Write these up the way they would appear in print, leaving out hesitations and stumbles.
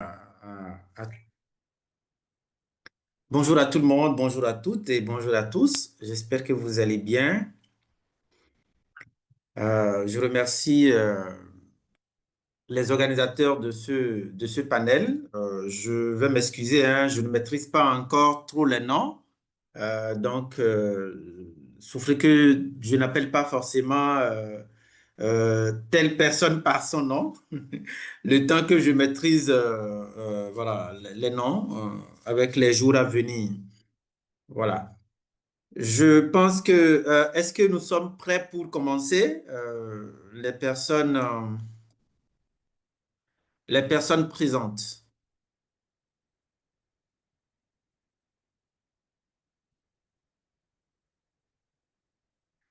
À- Bonjour à tout le monde, bonjour à toutes et bonjour à tous. J'espère que vous allez bien. Je remercie les organisateurs de ce panel. Je vais m'excuser, hein, je ne maîtrise pas encore trop les noms. Souffrez que je n'appelle pas forcément telle personne par son nom. Le temps que je maîtrise voilà, les noms avec les jours à venir. Voilà. Je pense que, est-ce que nous sommes prêts pour commencer? Les personnes présentes.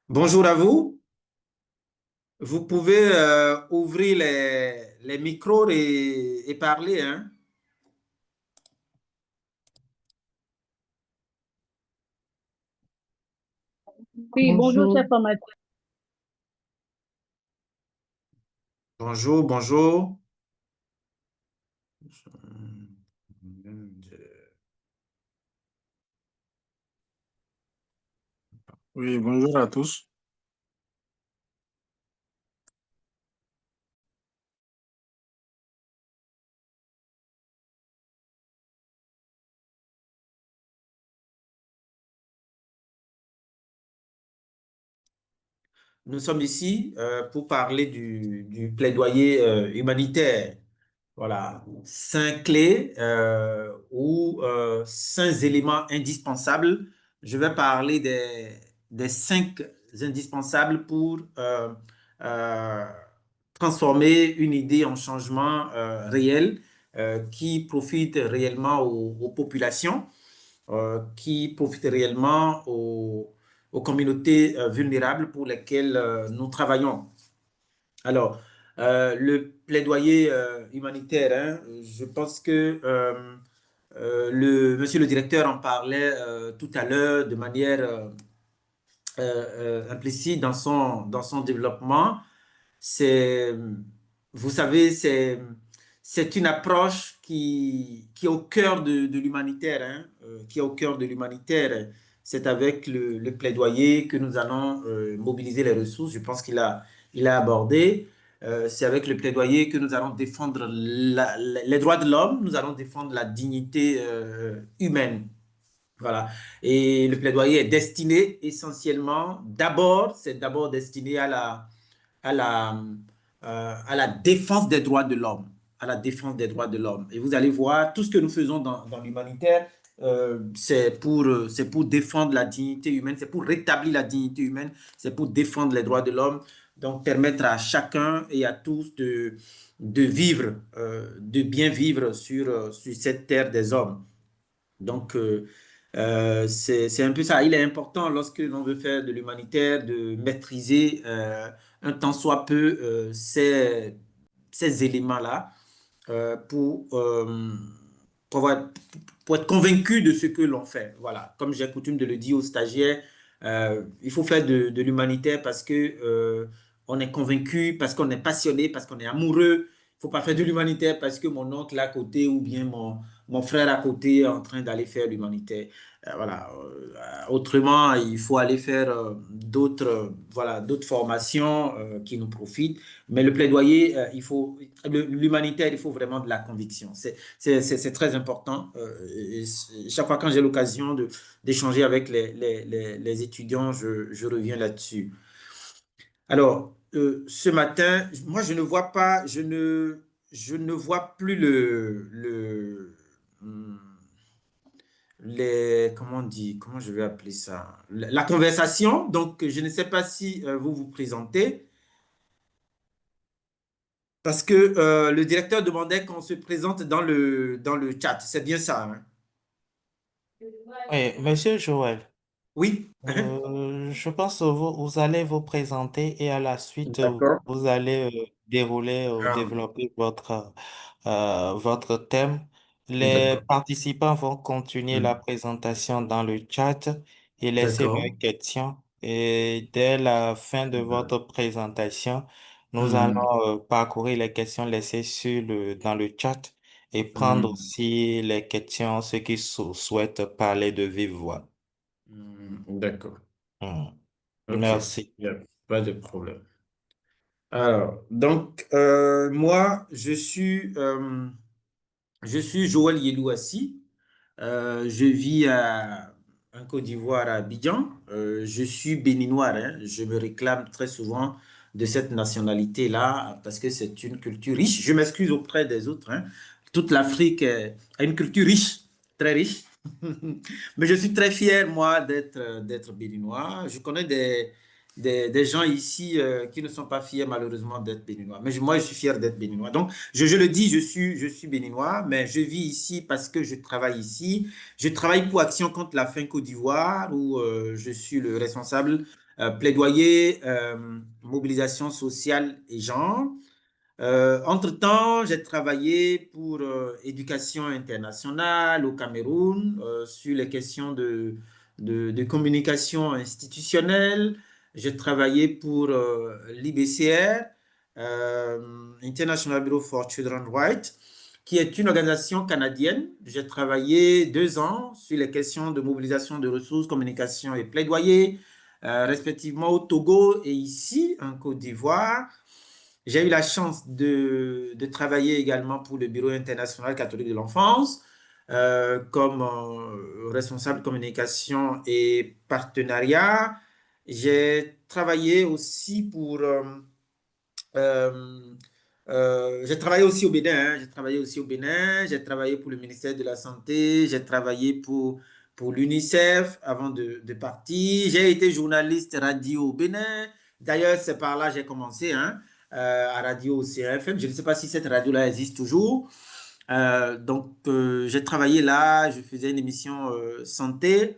Bonjour à vous. Vous pouvez ouvrir les micros et parler, hein? Oui, bonjour, chef Bonjour, formateur. Bonjour, bonjour. oui, bonjour à tous. Nous sommes ici pour parler du plaidoyer humanitaire. Voilà, cinq clés ou cinq éléments indispensables. Je vais parler des cinq indispensables pour euh, transformer une idée en changement réel qui profite réellement aux populations, qui profite réellement aux communautés vulnérables pour lesquelles nous travaillons. Alors, le plaidoyer humanitaire, hein, je pense que monsieur le directeur en parlait tout à l'heure de manière implicite dans son développement. C'est, vous savez, c'est une approche qui est au cœur de l'humanitaire, hein, qui est au cœur de l'humanitaire. C'est avec le plaidoyer que nous allons mobiliser les ressources. Je pense qu'il a abordé. C'est avec le plaidoyer que nous allons défendre les droits de l'homme, nous allons défendre la dignité humaine. Voilà. Et le plaidoyer est destiné essentiellement, c'est d'abord destiné à la, à la défense des droits de l'homme, à la défense des droits de l'homme. Et vous allez voir, tout ce que nous faisons dans l'humanitaire, c'est pour défendre la dignité humaine, c'est pour rétablir la dignité humaine, c'est pour défendre les droits de l'homme, donc permettre à chacun et à tous de vivre, de bien vivre sur cette terre des hommes. Donc, c'est un peu ça. Il est important, lorsque l'on veut faire de l'humanitaire, de maîtriser un tant soit peu ces éléments-là pour, pour être convaincu de ce que l'on fait. Voilà. Comme j'ai coutume de le dire aux stagiaires, il faut faire de l'humanitaire parce que on est convaincu, parce qu'on est passionné, parce qu'on est amoureux. Il faut pas faire de l'humanitaire parce que mon oncle à côté ou bien mon frère à côté est en train d'aller faire l'humanitaire. Voilà. Autrement, il faut aller faire d'autres formations qui nous profitent. Mais le plaidoyer, l'humanitaire, il faut vraiment de la conviction. C'est très important. Chaque fois quand j'ai l'occasion d'échanger avec les étudiants, je reviens là-dessus. Alors, ce matin, moi, je ne vois plus hum, comment on dit, comment je vais appeler ça, la conversation. Donc, je ne sais pas si vous vous présentez, parce que le directeur demandait qu'on se présente dans le chat. C'est bien ça, hein? Oui, Monsieur Joël, Oui. je pense que vous allez vous présenter et à la suite, D'accord. vous allez dérouler ou Euh, développer votre thème. Les D'accord. participants vont continuer la Hmm. présentation dans le chat et laisser D'accord. leurs questions. Et dès la fin de votre présentation, nous allons Hmm. parcourir les questions laissées dans le chat et prendre Hmm, aussi les questions, ceux qui souhaitent parler de vive voix. d'accord. Hmm. OK. Merci. Il n'y a pas de problème. Alors, donc, moi, je suis Joël Yelouassi. Je vis en Côte d'Ivoire, à Abidjan. Je suis béninois, hein. Je me réclame très souvent de cette nationalité-là parce que c'est une culture riche. Je m'excuse auprès des autres, hein. Toute l'Afrique a une culture riche, très riche. Mais je suis très fier, moi, d'être béninois. Je connais des gens ici qui ne sont pas fiers, malheureusement, d'être béninois. Mais moi, je suis fier d'être béninois. Donc, je le dis, je suis béninois, mais je vis ici parce que je travaille ici. Je travaille pour Action contre la faim Côte d'Ivoire, où je suis le responsable plaidoyer, mobilisation sociale et genre. Entre-temps, j'ai travaillé pour Éducation internationale au Cameroun sur les questions de communication institutionnelle. J'ai travaillé pour l'IBCR, International Bureau for Children's Rights, qui est une organisation canadienne. J'ai travaillé 2 ans sur les questions de mobilisation de ressources, communication et plaidoyer, respectivement au Togo et ici en Côte d'Ivoire. J'ai eu la chance de travailler également pour le Bureau international catholique de l'enfance comme responsable communication et partenariat. J'ai travaillé aussi pour euh, j'ai travaillé aussi au Bénin, hein. J'ai travaillé aussi au Bénin, j'ai travaillé pour le ministère de la Santé, j'ai travaillé pour l'UNICEF avant de partir. J'ai été journaliste radio au Bénin. D'ailleurs, c'est par là que j'ai commencé, hein, à Radio CRFM. Je ne sais pas si cette radio-là existe toujours. Donc, j'ai travaillé là, je faisais une émission santé.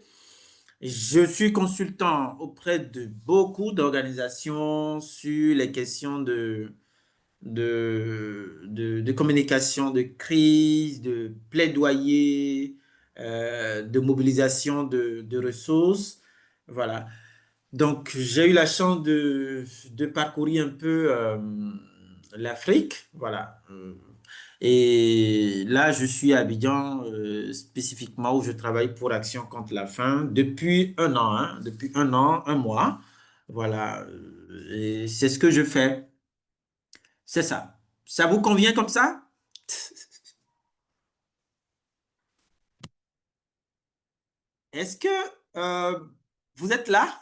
Je suis consultant auprès de beaucoup d'organisations sur les questions de communication, de crise, de plaidoyer, de mobilisation de ressources. Voilà. Donc, j'ai eu la chance de parcourir un peu l'Afrique. Voilà. Et là, je suis à Abidjan, spécifiquement, où je travaille pour Action contre la faim depuis un an, hein, depuis un an, un mois. Voilà. Et c'est ce que je fais. C'est ça. Ça vous convient comme ça? Est-ce que euh, vous êtes là?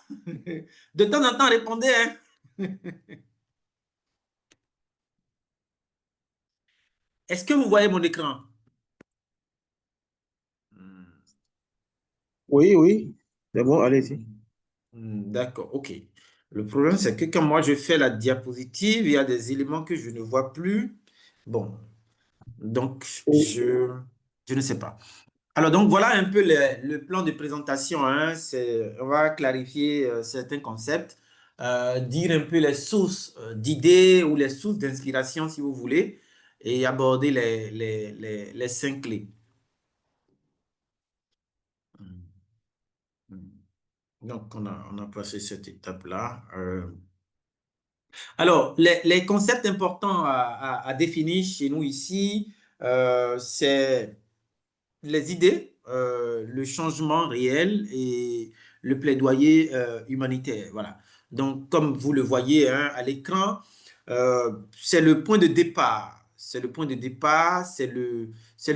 De temps en temps, répondez, hein. Est-ce que vous voyez mon écran? Hmm, Oui, oui, c'est bon, allez-y. d'accord, ok. Le problème, c'est que quand moi je fais la diapositive, il y a des éléments que je ne vois plus. Bon, donc je ne sais pas. Alors, donc voilà un peu le plan de présentation, hein. On va clarifier certains concepts, dire un peu les sources d'idées ou les sources d'inspiration, si vous voulez, et aborder les 5 clés. Donc, on a passé cette étape-là. Alors, les concepts importants à définir chez nous ici, c'est les idées, le changement réel et le plaidoyer humanitaire. Voilà. Donc, comme vous le voyez hein, à l'écran, c'est le point de départ. C'est le point de départ, c'est le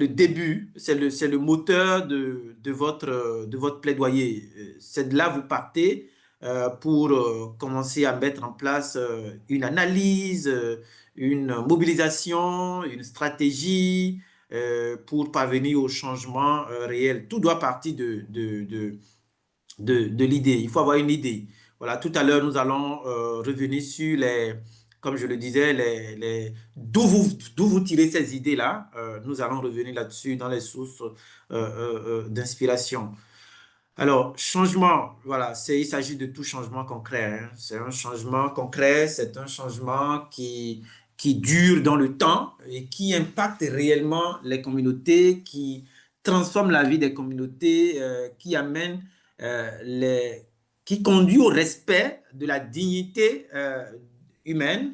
début, c'est le moteur de votre plaidoyer. C'est de là que vous partez pour commencer à mettre en place une analyse, une mobilisation, une stratégie, pour parvenir au changement réel. Tout doit partir de l'idée. Il faut avoir une idée. Voilà, tout à l'heure, nous allons revenir sur comme je le disais, d'où vous tirez ces idées-là. Nous allons revenir là-dessus dans les sources d'inspiration. Alors, changement, voilà, il s'agit de tout changement concret, hein. C'est un changement concret, c'est un changement qui dure dans le temps et qui impacte réellement les communautés, qui transforme la vie des communautés, qui amène qui conduit au respect de la dignité humaine,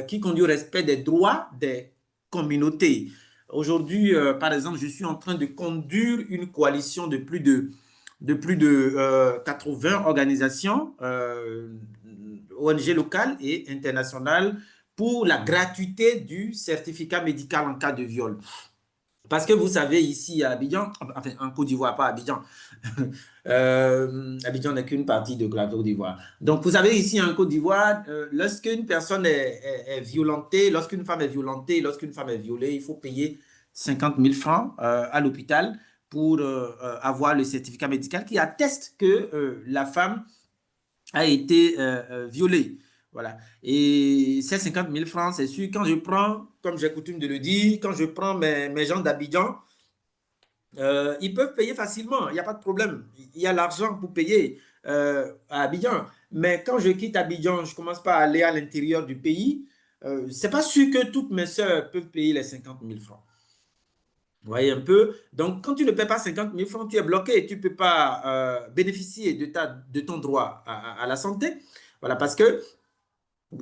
qui conduit au respect des droits des communautés. Aujourd'hui, par exemple, je suis en train de conduire une coalition de plus de 80 organisations, ONG locales et internationales, pour la gratuité du certificat médical en cas de viol. Parce que vous savez, ici à Abidjan, enfin en Côte d'Ivoire, pas à Abidjan, Abidjan n'est qu'une partie de la Côte d'Ivoire. Donc, vous savez, ici en Côte d'Ivoire, lorsqu'une personne est violentée, lorsqu'une femme est violentée, lorsqu'une femme est violée, il faut payer 50 000 francs à l'hôpital pour avoir le certificat médical qui atteste que la femme a été violée. Voilà. Et ces 50 000 francs, c'est sûr, quand je prends, comme j'ai coutume de le dire, quand je prends mes gens d'Abidjan, ils peuvent payer facilement, il n'y a pas de problème. Il y a l'argent pour payer à Abidjan. Mais quand je quitte Abidjan, je commence pas à aller à l'intérieur du pays. C'est pas sûr que toutes mes sœurs peuvent payer les 50 000 francs. Vous voyez un peu? Donc, quand tu ne paies pas 50 000 francs, tu es bloqué. Tu ne peux pas bénéficier de ton droit à la santé. Voilà, parce que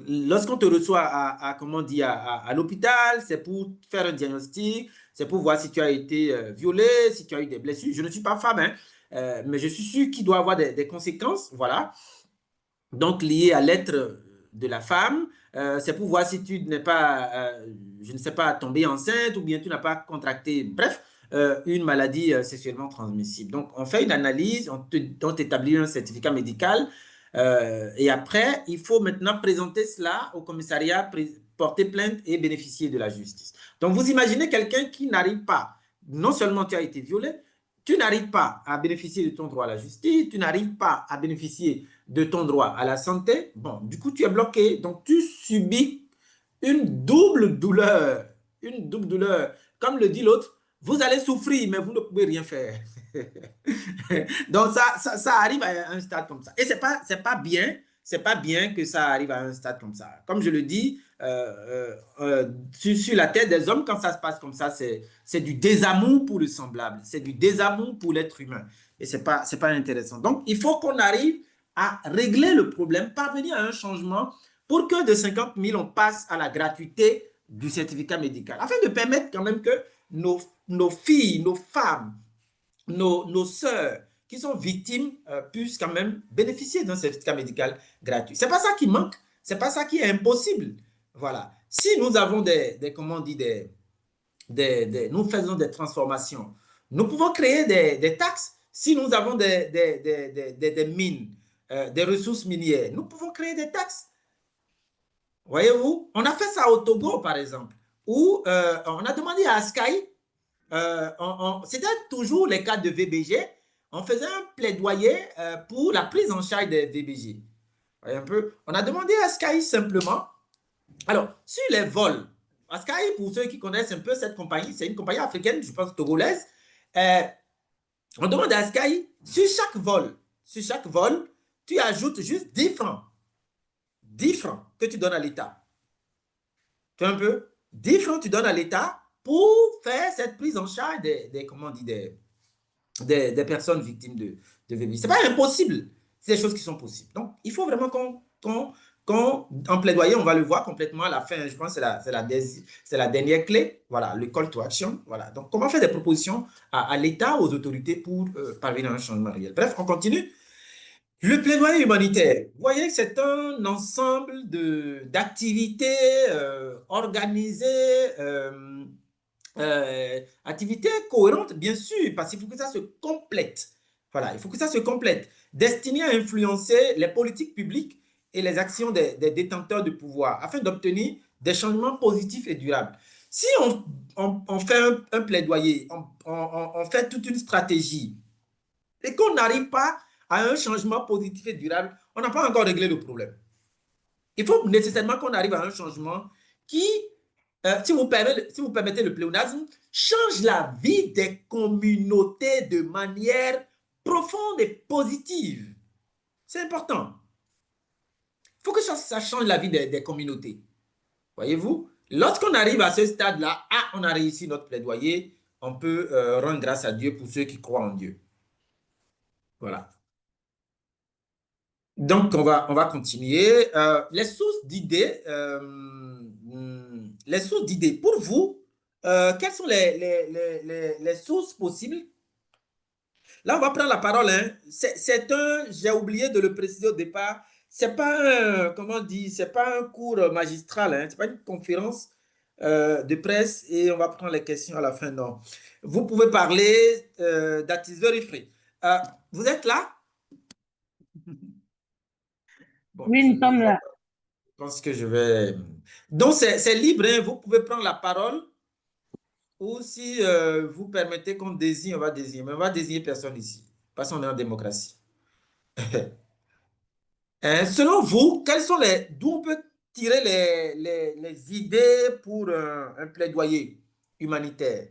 lorsqu'on te reçoit comment dire, à l'hôpital, c'est pour faire un diagnostic, c'est pour voir si tu as été violé, si tu as eu des blessures. Je ne suis pas femme, hein, mais je suis sûr qu'il doit avoir des conséquences, voilà. Donc, liées à l'être de la femme. C'est pour voir si tu n'es pas, je ne sais pas, tombée enceinte ou bien tu n'as pas contracté, bref, une maladie sexuellement transmissible. Donc, on fait une analyse, on t'établit un certificat médical et après, il faut maintenant présenter cela au commissariat, porter plainte et bénéficier de la justice. Donc, vous imaginez quelqu'un qui n'arrive pas, non seulement tu as été violé, tu n'arrives pas à bénéficier de ton droit à la justice, tu n'arrives pas à bénéficier de ton droit à la santé, bon, du coup, tu es bloqué. Donc, tu subis une double douleur. Une double douleur. Comme le dit l'autre, vous allez souffrir, mais vous ne pouvez rien faire. Donc, ça arrive à un stade comme ça. Et c'est pas bien que ça arrive à un stade comme ça. Comme je le dis, sur la tête des hommes, quand ça se passe comme ça, c'est du désamour pour le semblable. C'est du désamour pour l'être humain. Et c'est pas intéressant. Donc, il faut qu'on arrive à régler le problème, parvenir à un changement pour que de 50 000, on passe à la gratuité du certificat médical, afin de permettre quand même que nos filles, nos femmes, nos sœurs qui sont victimes puissent quand même bénéficier d'un certificat médical gratuit. C'est pas ça qui manque, c'est pas ça qui est impossible. Voilà. Si nous avons comment on dit, nous faisons des transformations, nous pouvons créer des taxes. Si nous avons des mines, des ressources minières, nous pouvons créer des taxes. Voyez-vous, on a fait ça au Togo, par exemple, où on a demandé à Sky, c'était toujours les cas de VBG, on faisait un plaidoyer pour la prise en charge des VBG. Voyez un peu, on a demandé à Sky simplement, alors, sur les vols, Sky, pour ceux qui connaissent un peu cette compagnie, c'est une compagnie africaine, je pense togolaise, on demande à Sky, sur chaque vol, tu ajoutes juste 10 francs. 10 francs que tu donnes à l'État. Tu vois un peu? 10 francs tu donnes à l'État pour faire cette prise en charge comment on dit, des personnes victimes de VBG. Ce n'est pas impossible. C'est des choses qui sont possibles. Donc, il faut vraiment en plaidoyer, on va le voir complètement à la fin. Je pense que c'est la dernière clé. Voilà, le call to action. Voilà. Donc, comment faire des propositions à l'État, aux autorités pour parvenir à un changement réel. Bref, on continue. Le plaidoyer humanitaire, vous voyez que c'est un ensemble d'activités organisées, activités cohérentes, bien sûr, parce qu'il faut que ça se complète. Voilà, il faut que ça se complète, destinées à influencer les politiques publiques et les actions des détenteurs de pouvoir, afin d'obtenir des changements positifs et durables. Si on fait un plaidoyer, on fait toute une stratégie, et qu'on n'arrive pas à un changement positif et durable, on n'a pas encore réglé le problème. Il faut nécessairement qu'on arrive à un changement qui, si vous permettez le pléonasme, change la vie des communautés de manière profonde et positive. C'est important. Il faut que ça change la vie des communautés. Voyez-vous? Lorsqu'on arrive à ce stade-là, on a réussi notre plaidoyer, on peut rendre grâce à Dieu pour ceux qui croient en Dieu. Voilà. Donc, on va continuer. Les sources d'idées, pour vous, quelles sont les sources possibles? Là, on va prendre la parole, hein. J'ai oublié de le préciser au départ, c'est pas un, comment on dit, c'est pas un cours magistral, hein. C'est pas une conférence de presse et on va prendre les questions à la fin, non. Vous pouvez parler, that is very free. Vous êtes là? Bon, Oui, nous sommes là. je pense que je vais... Donc, c'est libre, hein. Vous pouvez prendre la parole ou si vous permettez qu'on désigne, on va désigner. Mais on va désigner personne ici, parce qu'on est en démocratie. Selon vous, d'où on peut tirer les idées pour un plaidoyer humanitaire?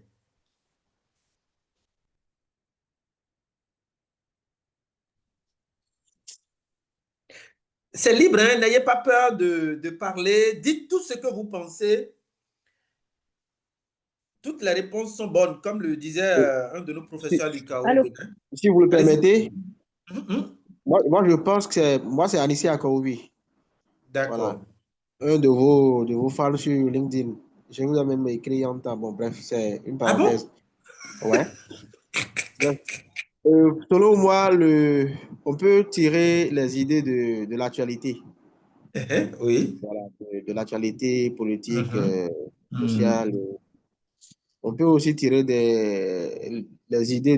C'est libre, hein, n'ayez pas peur de parler. Dites tout ce que vous pensez. Toutes les réponses sont bonnes, comme le disait un de nos Si, professeurs Lucas au Allô? Bénin. si vous le Allez-y. permettez, Mhm. moi, je pense que c'est Anissi Akaoubi. Voilà. D'accord. Un de vos fans sur LinkedIn. Je vous ai même écrit en temps. Bon, bref, c'est une Ah parenthèse. bon? Ouais. Bref. Selon moi, on peut tirer les idées de l'actualité. Oui. Voilà, de l'actualité politique, Mhm. sociale. Mhm. On peut aussi tirer les idées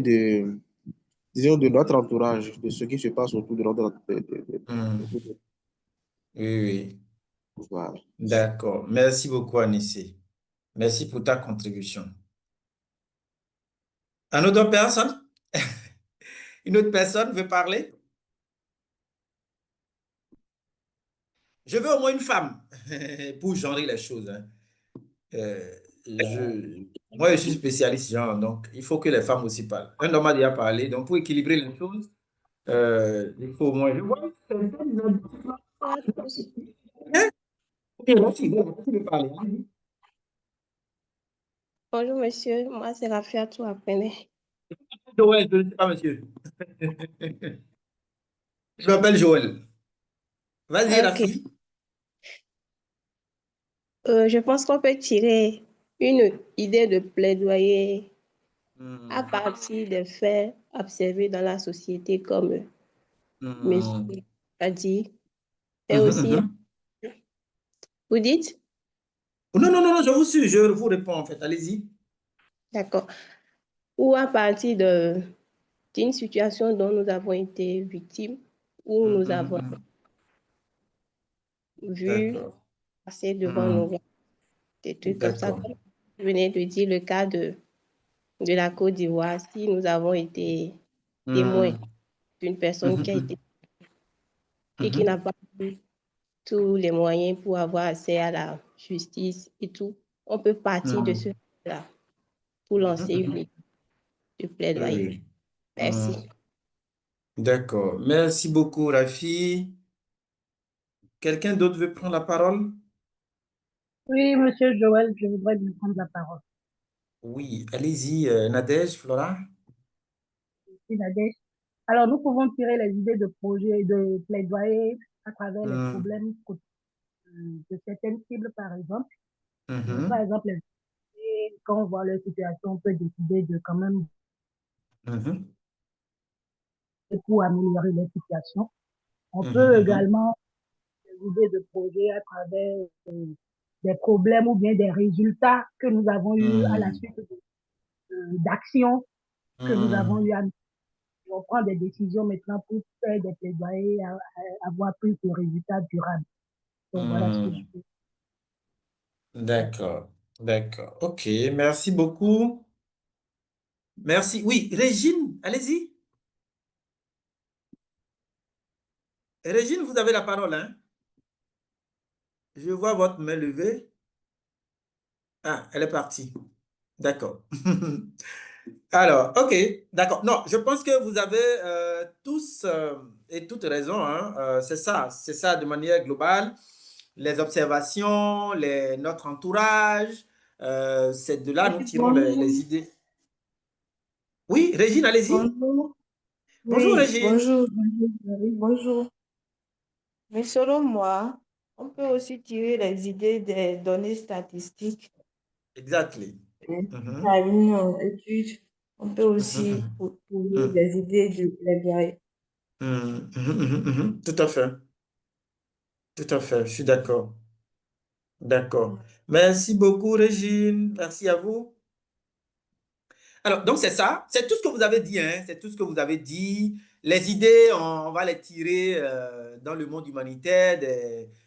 disons, de notre entourage, de ce qui se passe autour de notre... Mhm. Oui, oui. Voilà. D'accord. Merci beaucoup, Anissé. Merci pour ta contribution. Un autre personne? Une autre personne veut parler? Je veux au moins une femme pour genrer les choses, hein. Euh, moi, je suis spécialiste genre, donc il faut que les femmes aussi parlent. Un homme a déjà parlé, donc pour équilibrer les choses, il faut au moins. Je vois une personne, hein? Ok, vas-y, tu veux parler, hein? Bonjour monsieur, moi c'est Rafia Touapene. Joël, je ne sais pas, monsieur. Je m'appelle Joël. Vas-y, Ok, Rafi. je pense qu'on peut tirer une idée de plaidoyer à Hmm, partir des faits observés dans la société comme monsieur hmm, a dit. Et mhm, aussi, mhm. vous dites? Non, non, non, non, je vous suis, je vous réponds en fait. Allez-y. D'accord. Ou à partir d'une situation dont nous avons été victimes, où Hmm, nous hmm, avons hmm. vu D'accord. passer devant Hmm, nous des trucs comme ça. d'accord. Comme vous venez de dire le cas de la Côte d'Ivoire, si nous avons été témoins Hmm, d'une personne qui a été mhm, et qui n'a mhm, pas eu tous les moyens pour avoir accès à la justice et tout, on peut partir de ce mhm, là pour mhm, lancer une mhm. idée de Oui, plaidoyer. oui. Merci. Hmm. D'accord. Merci beaucoup, Rafi. Quelqu'un d'autre veut prendre la parole? Oui, monsieur Joël, je voudrais bien prendre la parole. Oui, allez-y, Nadège, Flora. C'est Nadège. Alors, nous pouvons tirer les idées de projets, de plaidoyer à travers les Hmm, problèmes de certaines cibles, par exemple. Par mhm, exemple, quand on voit leur situation, on peut décider de quand même mhm, pour améliorer leur situation. On mhm, peut mhm, également des idées de projets à travers des problèmes ou bien des résultats que nous avons eus à la mhm, suite d'actions que nous avons mhm, eues à on prend des décisions maintenant pour faire des plaidoyers, avoir plus de résultats durables. Donc voilà ce que je mhm. peux. D'accord, d'accord. OK, merci beaucoup. Merci. Oui, Régine, allez-y. Régine, vous avez la parole, hein? Je vois votre main levée. Ah, elle est partie. D'accord. Alors, OK, d'accord. Non, je pense que vous avez tous et toutes raison, hein. C'est ça de manière globale. Les observations, notre entourage, c'est de là nous Oui, tirons les bonjour. idées. Oui, Régine, allez-y. Bonjour. Bonjour, Oui, Régine. bonjour. Oui, bonjour. Mais selon moi, on peut aussi tirer les idées des données statistiques Exactly. Mhm, à une étude, on peut aussi mhm, trouver mhm, des idées de plaidoyer. mhm, mhm, mhm, mhm. Tout à fait. Tout à fait. Je suis d'accord. D'accord. Merci beaucoup, Régine. Merci à vous. Alors, donc c'est ça, c'est tout ce que vous avez dit, hein, c'est tout ce que vous avez dit. Les idées, on va les tirer dans le monde humanitaire,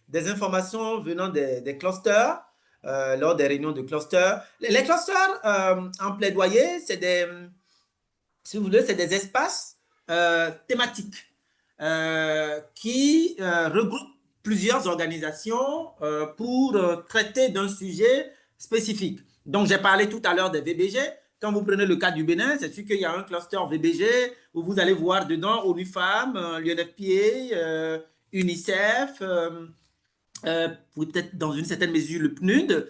des informations venant des clusters, lors des réunions de clusters. Les clusters en plaidoyer, c'est des, si vous voulez, c'est des espaces thématiques qui regroupent plusieurs organisations pour traiter d'un sujet spécifique. Donc, j'ai parlé tout à l'heure des VBG. Quand vous prenez le cas du Bénin, c'est sûr qu'il y a un cluster VBG où vous allez voir dedans ONU Femmes, l'UNFPA, UNICEF, peut-être dans une certaine mesure le PNUD,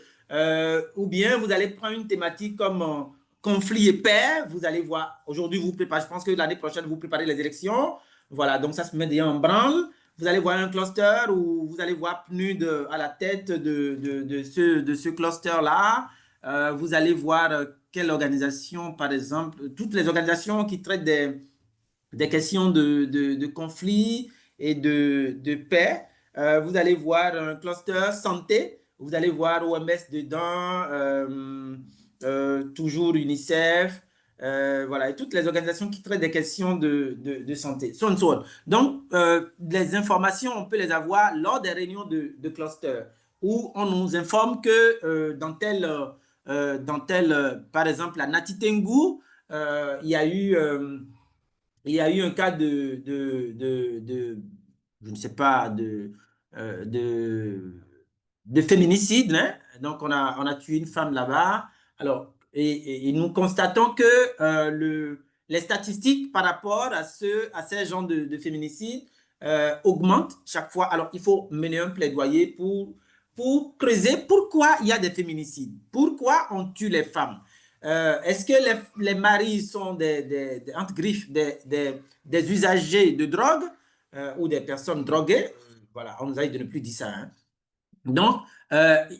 ou bien vous allez prendre une thématique comme conflit et paix. Vous allez voir, aujourd'hui, vous préparez, je pense que l'année prochaine, vous préparez les élections. Voilà, donc ça se met déjà en branle. Vous allez voir un cluster où vous allez voir PNUD à la tête de ce cluster-là. Vous allez voir quelle organisation, par exemple, toutes les organisations qui traitent des questions de conflit et de paix. Vous allez voir un cluster santé, vous allez voir OMS dedans, toujours UNICEF, voilà, et toutes les organisations qui traitent des questions de santé. So on, so on. Donc, les informations, on peut les avoir lors des réunions de cluster où on nous informe que dans tel par exemple, la Nati Tengu, il y a eu un cas je ne sais pas, euh, de, de féminicide, hein. Donc, on a tué une femme là-bas. Alors, et nous constatons que les statistiques par rapport à ces genres de féminicide augmentent chaque fois. Alors, il faut mener un plaidoyer pour creuser pourquoi il y a des féminicides, pourquoi on tue les femmes. Est-ce que les maris sont entre griffes, des usagers de drogue ou des personnes droguées? Voilà, on nous a dit de ne plus dire ça, hein. Donc,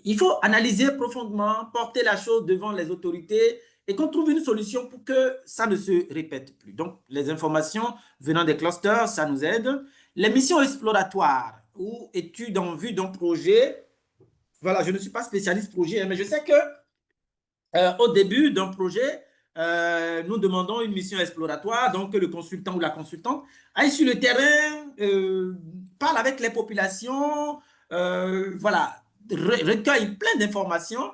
il faut analyser profondément, porter la chose devant les autorités et qu'on trouve une solution pour que ça ne se répète plus. Donc, les informations venant des clusters, ça nous aide. Les missions exploratoires ou études en vue d'un projet, voilà, je ne suis pas spécialiste projet, hein, mais je sais que au début d'un projet, nous demandons une mission exploratoire, donc que le consultant ou la consultante aille sur le terrain, parle avec les populations, voilà, recueille plein d'informations.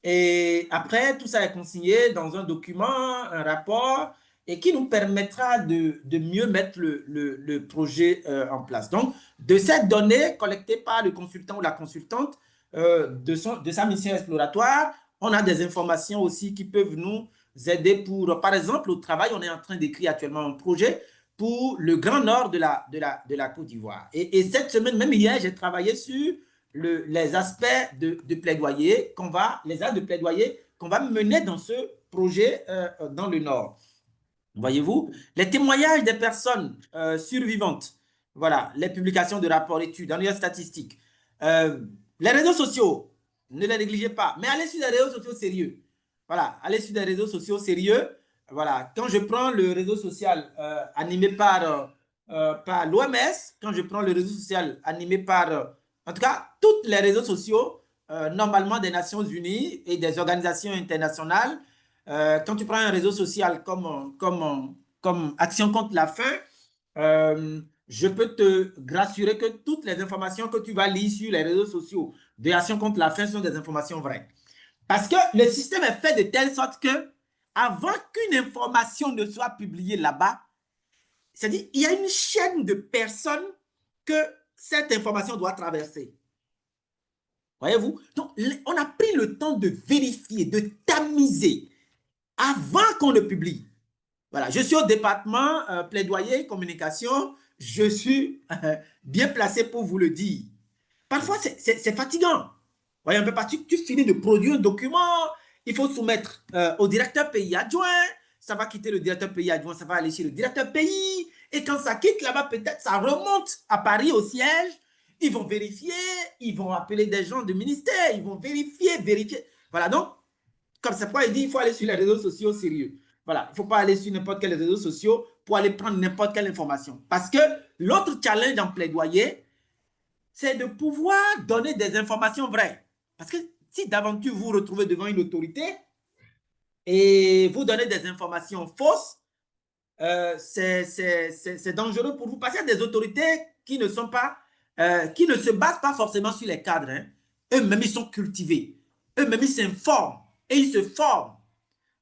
Et après, tout ça est consigné dans un document, un rapport, et qui nous permettra de mieux mettre le projet en place. Donc, de cette donnée collectée par le consultant ou la consultante de sa mission exploratoire, on a des informations aussi qui peuvent nous aider pour, par exemple, au travail, on est en train d'écrire actuellement un projet pour le Grand Nord de la Côte d'Ivoire. Et cette semaine, même hier, j'ai travaillé sur les aspects de plaidoyer les actes de plaidoyer qu'on va mener dans ce projet dans le Nord. Voyez-vous, les témoignages des personnes survivantes, voilà, les publications de rapports études, analyses statistiques, les réseaux sociaux, ne les négligez pas, mais allez sur des réseaux sociaux sérieux. Voilà, allez sur des réseaux sociaux sérieux. Voilà, quand je prends le réseau social animé par l'OMS, quand je prends le réseau social animé par, en tout cas, tous les réseaux sociaux, normalement des Nations Unies et des organisations internationales, quand tu prends un réseau social comme Action contre la faim, je peux te rassurer que toutes les informations que tu vas lire sur les réseaux sociaux de Action contre la faim sont des informations vraies. Parce que le système est fait de telle sorte que, avant qu'une information ne soit publiée là-bas, c'est-à-dire il y a une chaîne de personnes que cette information doit traverser. Voyez-vous? Donc, on a pris le temps de vérifier, de tamiser avant qu'on ne publie. Voilà, je suis au département plaidoyer, communication, je suis bien placé pour vous le dire. Parfois, c'est fatigant. Voyez un peu, tu finis de produire un document, il faut soumettre au directeur pays adjoint, ça va quitter le directeur pays adjoint, ça va aller chez le directeur pays, et quand ça quitte là-bas, peut-être ça remonte à Paris au siège, ils vont vérifier, ils vont appeler des gens du ministère, ils vont vérifier. Voilà, donc, comme c'est pourquoi il dit il faut aller sur les réseaux sociaux sérieux. Voilà, il ne faut pas aller sur n'importe quel réseau social pour aller prendre n'importe quelle information. Parce que l'autre challenge en plaidoyer, c'est de pouvoir donner des informations vraies. Parce que si d'aventure vous vous retrouvez devant une autorité et vous donnez des informations fausses, c'est dangereux pour vous. Parce qu'il y a des autorités qui ne sont pas, qui ne se basent pas forcément sur les cadres. Hein. Eux-mêmes, ils sont cultivés. Eux-mêmes, ils s'informent et ils se forment.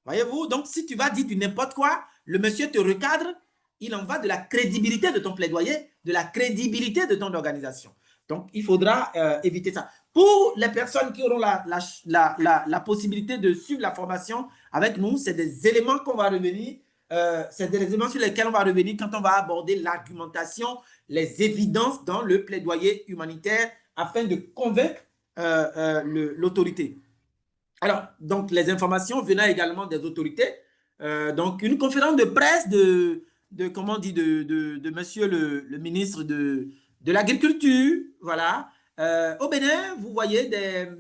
Voyez-vous? Donc, si tu vas dire du n'importe quoi, le monsieur te recadre, il en va de la crédibilité de ton plaidoyer, de la crédibilité de ton organisation. Donc, il faudra éviter ça. Pour les personnes qui auront la possibilité de suivre la formation avec nous, c'est des éléments qu'on va revenir, c'est des éléments sur lesquels on va revenir quand on va aborder l'argumentation, les évidences dans le plaidoyer humanitaire afin de convaincre l'autorité. Alors, donc, les informations venant également des autorités. Donc, une conférence de presse comment on dit, de monsieur le ministre de l'Agriculture, voilà. Au Bénin, vous voyez,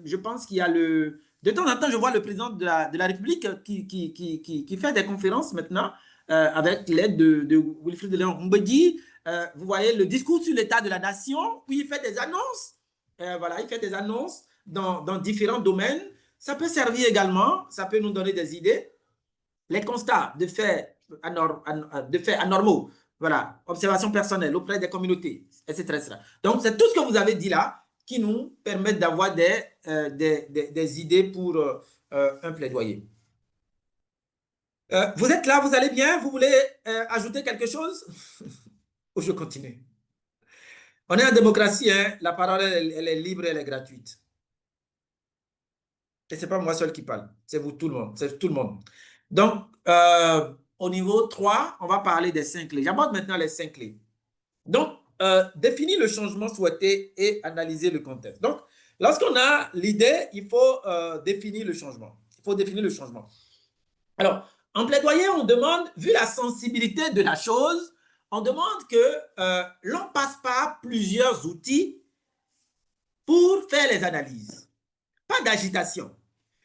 je pense qu'il y a de temps en temps, je vois le président de la République qui fait des conférences maintenant avec l'aide de Wilfrid Léon Mbedi. Vous voyez le discours sur l'état de la nation, où il fait des annonces. Voilà, il fait des annonces dans différents domaines. Ça peut servir également, ça peut nous donner des idées. Les constats de faits anormaux, voilà, observations personnelles auprès des communautés, etc. etc. Donc, c'est tout ce que vous avez dit là qui nous permettent d'avoir des idées pour un plaidoyer. Vous êtes là, vous allez bien? Vous voulez ajouter quelque chose? Ou je continue? On est en démocratie, hein? La parole, elle est libre, elle est gratuite. Et ce n'est pas moi seul qui parle, c'est vous, tout le monde. C'est tout le monde. Donc, au niveau 3, on va parler des 5 clés. J'aborde maintenant les 5 clés. Donc, définir le changement souhaité et analyser le contexte. Donc, lorsqu'on a l'idée, il faut définir le changement. Il faut définir le changement. Alors, en plaidoyer, on demande, vu la sensibilité de la chose, on demande que l'on passe par plusieurs outils pour faire les analyses. Pas d'agitation.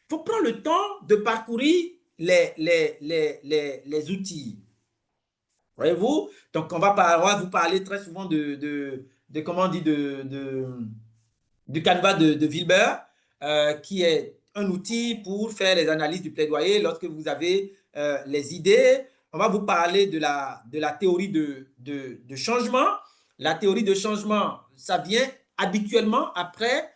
Il faut prendre le temps de parcourir les outils. Voyez-vous? Donc, on va vous parler très souvent comment on dit, du canevas de Wilber, qui est un outil pour faire les analyses du plaidoyer lorsque vous avez les idées. On va vous parler de la théorie de changement. La théorie de changement, ça vient habituellement après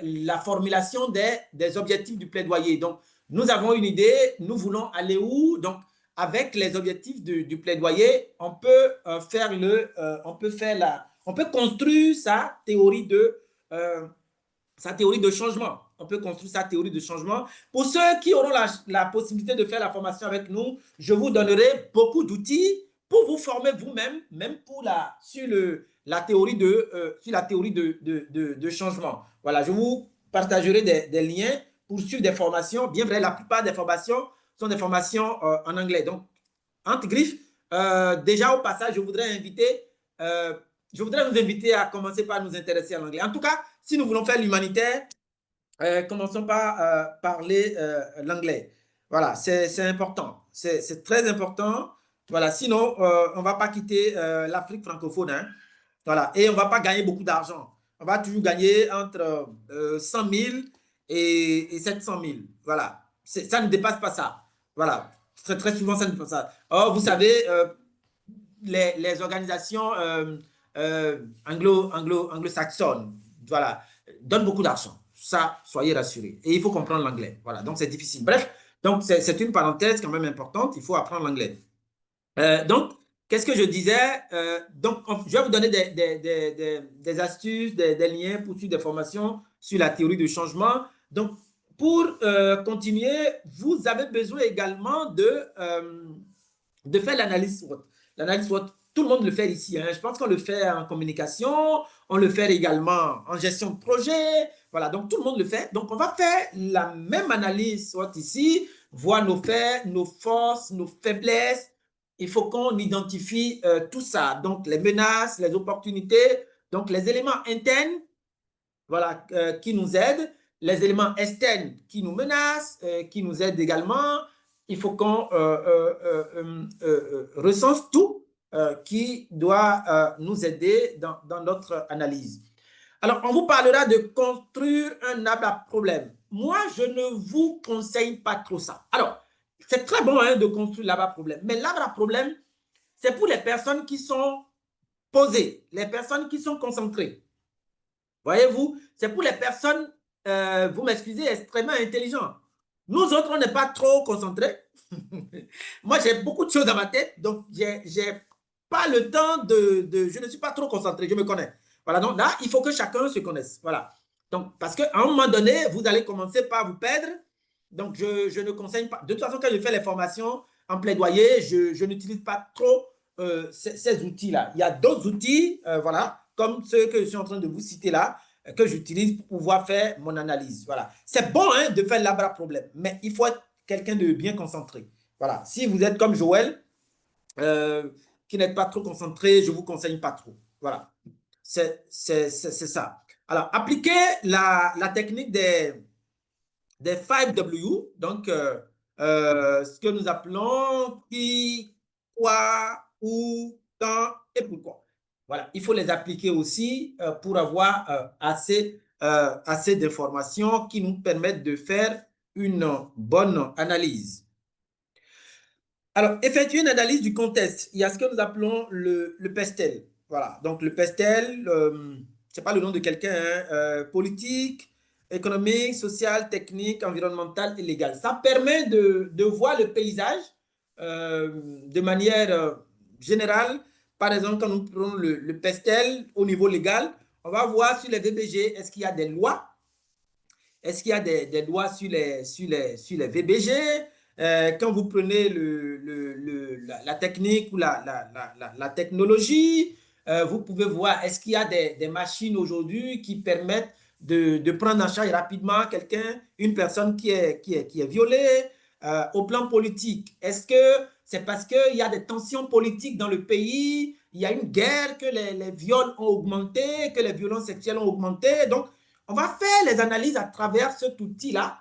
la formulation des objectifs du plaidoyer. Donc, nous avons une idée, nous voulons aller où? Donc, avec les objectifs du plaidoyer, on peut construire sa théorie de changement. On peut construire sa théorie de changement. Pour ceux qui auront la possibilité de faire la formation avec nous, je vous donnerai beaucoup d'outils pour vous former vous-même, même sur la théorie de changement. Voilà, je vous partagerai des liens pour suivre des formations. Bien vrai, la plupart des formations sont des formations en anglais. Donc, entre griffes, déjà au passage, je voudrais nous inviter à commencer par nous intéresser à l'anglais. En tout cas, si nous voulons faire l'humanitaire, commençons par parler l'anglais. Voilà, c'est important. C'est très important. Voilà, sinon, on ne va pas quitter l'Afrique francophone. Hein. Voilà, et on ne va pas gagner beaucoup d'argent. On va toujours gagner entre 100 000 et 700 000. Voilà, ça ne dépasse pas ça. Voilà, très, très souvent, ça ne dépasse pas ça. Or, vous savez, les organisations anglo-saxonnes, voilà, donnent beaucoup d'argent. Ça, soyez rassurés. Et il faut comprendre l'anglais. Voilà, donc c'est difficile. Bref, donc c'est une parenthèse quand même importante. Il faut apprendre l'anglais. Donc, qu'est-ce que je disais? Donc, je vais vous donner des astuces, des liens pour suivre des formations sur la théorie du changement. Donc, pour continuer, vous avez besoin également de faire l'analyse SWOT. L'analyse SWOT, tout le monde le fait ici. Hein. Je pense qu'on le fait en communication, on le fait également en gestion de projet. Voilà, donc tout le monde le fait. Donc, on va faire la même analyse SWOT ici, voir nos faits, nos forces, nos faiblesses. Il faut qu'on identifie tout ça. Donc, les menaces, les opportunités, donc les éléments internes, voilà, qui nous aident, les éléments externes qui nous menacent, qui nous aident également. Il faut qu'on recense tout qui doit nous aider dans notre analyse. Alors, on vous parlera de construire un arbre à problème. Moi, je ne vous conseille pas trop ça. Alors, c'est très bon de construire l'arbre à problème, mais l'arbre à problème, c'est pour les personnes qui sont posées, les personnes qui sont concentrées. Voyez-vous, c'est pour les personnes, vous m'excusez, extrêmement intelligentes. Nous autres, on n'est pas trop concentrés. Moi, j'ai beaucoup de choses dans ma tête, donc j'ai pas le temps je ne suis pas trop concentré, je me connais. Voilà, donc là, il faut que chacun se connaisse. Voilà. Donc, parce qu'à un moment donné, vous allez commencer par vous perdre. Donc, je ne conseille pas. De toute façon, quand je fais les formations en plaidoyer, je n'utilise pas trop ces outils-là. Il y a d'autres outils, voilà, comme ceux que je suis en train de vous citer là, que j'utilise pour pouvoir faire mon analyse. Voilà. C'est bon de faire l'arbre à problème, mais il faut être quelqu'un de bien concentré. Voilà. Si vous êtes comme Joël, qui n'êtes pas trop concentré, je ne vous conseille pas trop. Voilà. C'est ça. Alors, appliquez la technique des 5W, donc ce que nous appelons qui, quoi, où, quand et pourquoi. Voilà, il faut les appliquer aussi pour avoir assez d'informations qui nous permettent de faire une bonne analyse. Alors, effectuer une analyse du contexte. Il y a ce que nous appelons le PESTEL. Voilà, donc le PESTEL, ce n'est pas le nom de quelqu'un, politique, économique, social, technique, environnemental et légal. Ça permet de voir le paysage de manière générale. Par exemple, quand nous prenons le PESTEL au niveau légal, on va voir sur les VBG, est-ce qu'il y a des lois? Est-ce qu'il y a des lois sur les VBG? Quand vous prenez la technique ou la technologie, vous pouvez voir, est-ce qu'il y a des machines aujourd'hui qui permettent de prendre en charge rapidement quelqu'un, une personne qui est violée? Au plan politique, est-ce que c'est parce qu'il y a des tensions politiques dans le pays, il y a une guerre, que les viols ont augmenté, que les violences sexuelles ont augmenté? Donc, on va faire les analyses à travers cet outil-là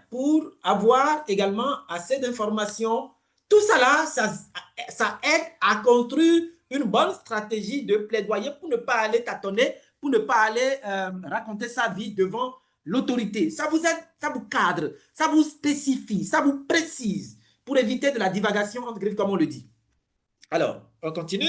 pour avoir également assez d'informations. Tout ça là, ça aide à construire une bonne stratégie de plaidoyer pour ne pas aller tâtonner, pour ne pas aller raconter sa vie devant l'autorité. Ça vous aide, ça vous cadre, ça vous spécifie, ça vous précise pour éviter de la divagation entre griffes, comme on le dit. Alors, on continue.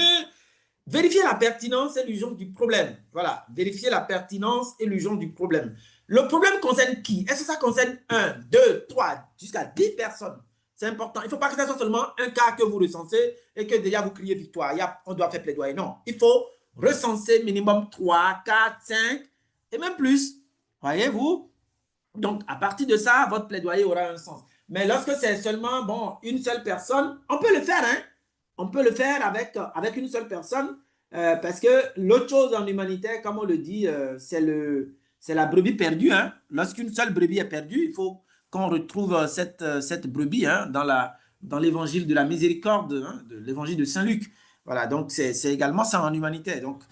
Vérifier la pertinence et l'urgence du problème. Voilà, vérifier la pertinence et l'urgence du problème. Le problème concerne qui? Est-ce que ça concerne 1, 2, 3, jusqu'à 10 personnes? C'est important. Il ne faut pas que ce soit seulement un cas que vous recensez et que déjà vous criez victoire. On doit faire plaidoyer. Non, il faut recenser minimum 3, 4, 5 et même plus. Voyez-vous? Donc, à partir de ça, votre plaidoyer aura un sens. Mais lorsque c'est seulement une seule personne, on peut le faire, hein? On peut le faire avec une seule personne parce que l'autre chose en humanitaire, comme on le dit, c'est la brebis perdue. Hein. Lorsqu'une seule brebis est perdue, il faut qu'on retrouve cette brebis dans l'évangile de la miséricorde, de l'évangile de Saint-Luc. Voilà, donc c'est également ça en humanitaire. Donc,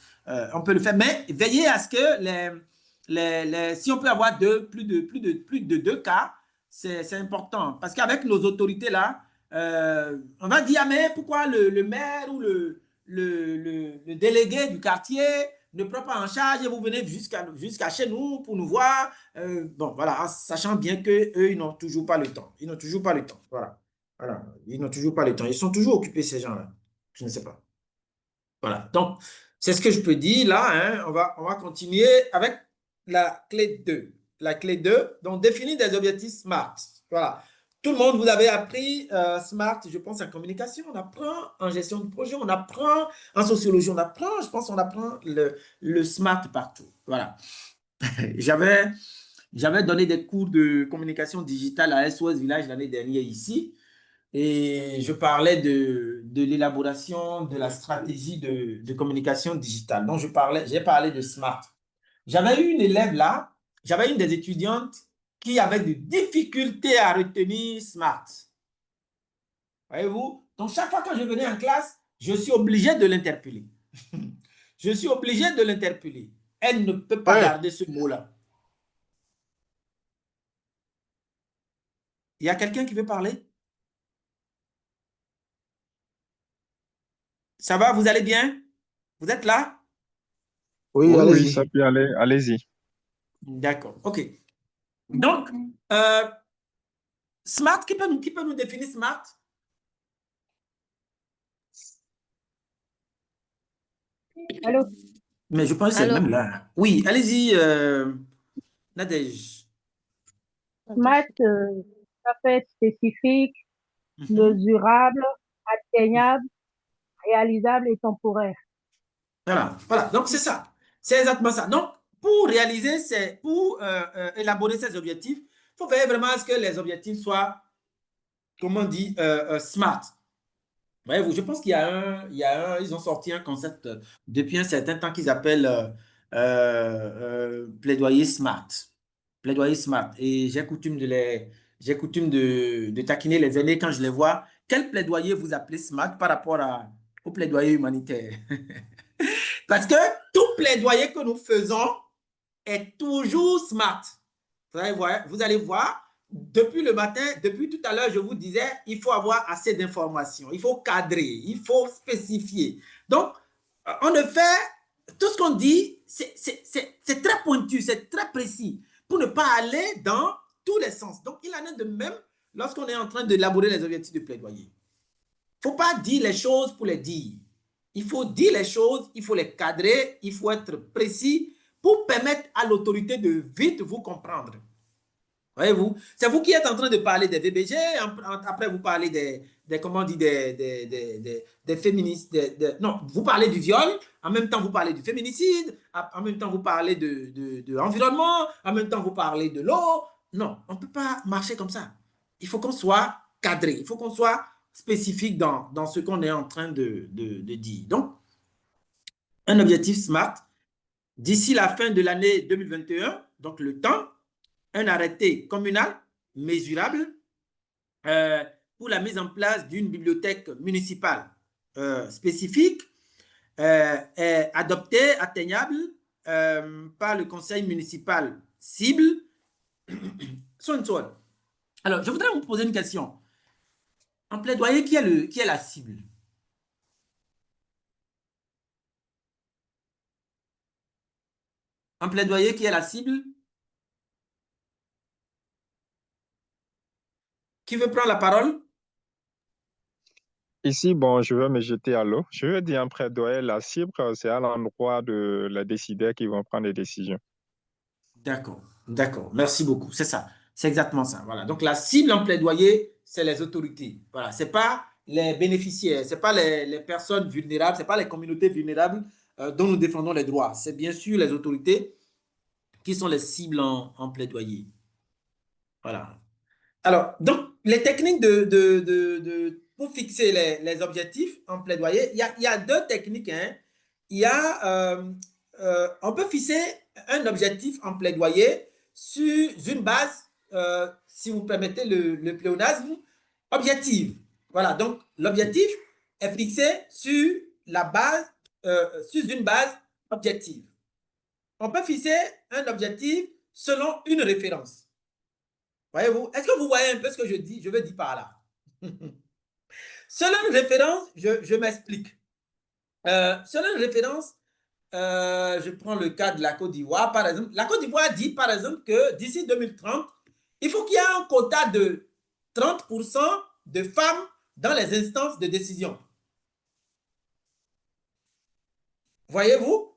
on peut le faire, mais veillez à ce que si on peut avoir plus de 2 cas, c'est important. Parce qu'avec nos autorités là, on va dire, mais pourquoi le maire ou le délégué du quartier ne prend pas en charge et vous venez jusqu'à chez nous pour nous voir? Bon, voilà, en sachant bien qu'eux, ils n'ont toujours pas le temps. Ils n'ont toujours pas le temps. Voilà. Voilà. Ils n'ont toujours pas le temps. Ils sont toujours occupés, ces gens-là. Je ne sais pas. Voilà. Donc, c'est ce que je peux dire là. Hein. On va continuer avec la clé 2. La clé 2, donc définir des objectifs SMART. Voilà. Tout le monde, vous avez appris SMART, je pense, en communication, on apprend en gestion de projet, on apprend en sociologie, on apprend, je pense, on apprend le SMART partout. Voilà. J'avais donné des cours de communication digitale à SOS Village l'année dernière ici, et je parlais de l'élaboration de la stratégie de communication digitale. Donc, j'ai parlé de SMART. J'avais eu une élève là, j'avais une des étudiantes qui avait des difficultés à retenir SMART. Voyez-vous? Donc, chaque fois que je venais en classe, je suis obligé de l'interpeller. Je suis obligé de l'interpeller. Elle ne peut pas garder ce mot-là. Il y a quelqu'un qui veut parler? Ça va, vous allez bien? Vous êtes là? Oui, Oui, oui, ça allez-y. peut aller. Allez-y. D'accord, OK. Donc, Smart, qui peut nous définir Smart? Allô? Mais je pense que c'est le Alors, même là. Oui, allez-y, Nadège. Smart, ça peut être spécifique, Mhm. mesurable, atteignable, réalisable et temporaire. Voilà, voilà. Donc, c'est ça. C'est exactement ça. Donc, pour réaliser, pour élaborer ces objectifs, il faut veiller vraiment à ce que les objectifs soient, comment on dit, smart. Voyez-vous, je pense ils ont sorti un concept depuis un certain temps qu'ils appellent plaidoyer smart. Plaidoyer smart. Et j'ai coutume de taquiner les aînés quand je les vois. Quel plaidoyer vous appelez smart par rapport au plaidoyer humanitaire? Parce que tout plaidoyer que nous faisons est toujours smart. Vous allez voir, depuis le matin, depuis tout à l'heure, je vous disais, il faut avoir assez d'informations, il faut cadrer, il faut spécifier. Donc, en effet, tout ce qu'on dit, c'est très pointu, c'est très précis, pour ne pas aller dans tous les sens. Donc, il en est de même lorsqu'on est en train d'élaborer les objectifs de plaidoyer. Il ne faut pas dire les choses pour les dire. Il faut dire les choses, il faut les cadrer, il faut être précis pour permettre à l'autorité de vite vous comprendre. Voyez-vous, c'est vous qui êtes en train de parler des VBG, après vous parlez comment on dit, des féministes, non, vous parlez du viol, en même temps vous parlez du féminicide, en même temps vous parlez de l'environnement, en même temps vous parlez de l'eau. Non, on ne peut pas marcher comme ça. Il faut qu'on soit cadré, il faut qu'on soit spécifique dans ce qu'on est en train de dire. Donc, un objectif SMART, d'ici la fin de l'année 2021, donc le temps, un arrêté communal mesurable pour la mise en place d'une bibliothèque municipale spécifique, adoptée, atteignable par le conseil municipal cible. Alors, je voudrais vous poser une question. En plaidoyer, qui est la cible? En plaidoyer, qui est la cible? Qui veut prendre la parole? Ici, bon, je vais me jeter à l'eau. Je veux dire, en plaidoyer, la cible, c'est à l'endroit de les décideurs qui vont prendre des décisions. D'accord, d'accord. Merci beaucoup. C'est ça. C'est exactement ça. Voilà. Donc, la cible en plaidoyer, c'est les autorités. Voilà. Ce n'est pas les bénéficiaires, ce n'est pas les personnes vulnérables, ce n'est pas les communautés vulnérables dont nous défendons les droits. C'est bien sûr les autorités qui sont les cibles en plaidoyer. Voilà. Alors, donc, les techniques pour fixer les objectifs en plaidoyer, il y a deux techniques. Hein. On peut fixer un objectif en plaidoyer sur une base, si vous permettez le pléonasme, objective. Voilà, donc l'objectif est fixé sur une base objective. On peut fixer un objectif selon une référence. Voyez-vous? Est-ce que vous voyez un peu ce que je veux dire par là? Selon une référence, je m'explique. Selon une référence, je prends le cas de la Côte d'Ivoire, par exemple. La Côte d'Ivoire dit, par exemple, que d'ici 2030, il faut qu'il y ait un quota de 30% de femmes dans les instances de décision. Voyez-vous?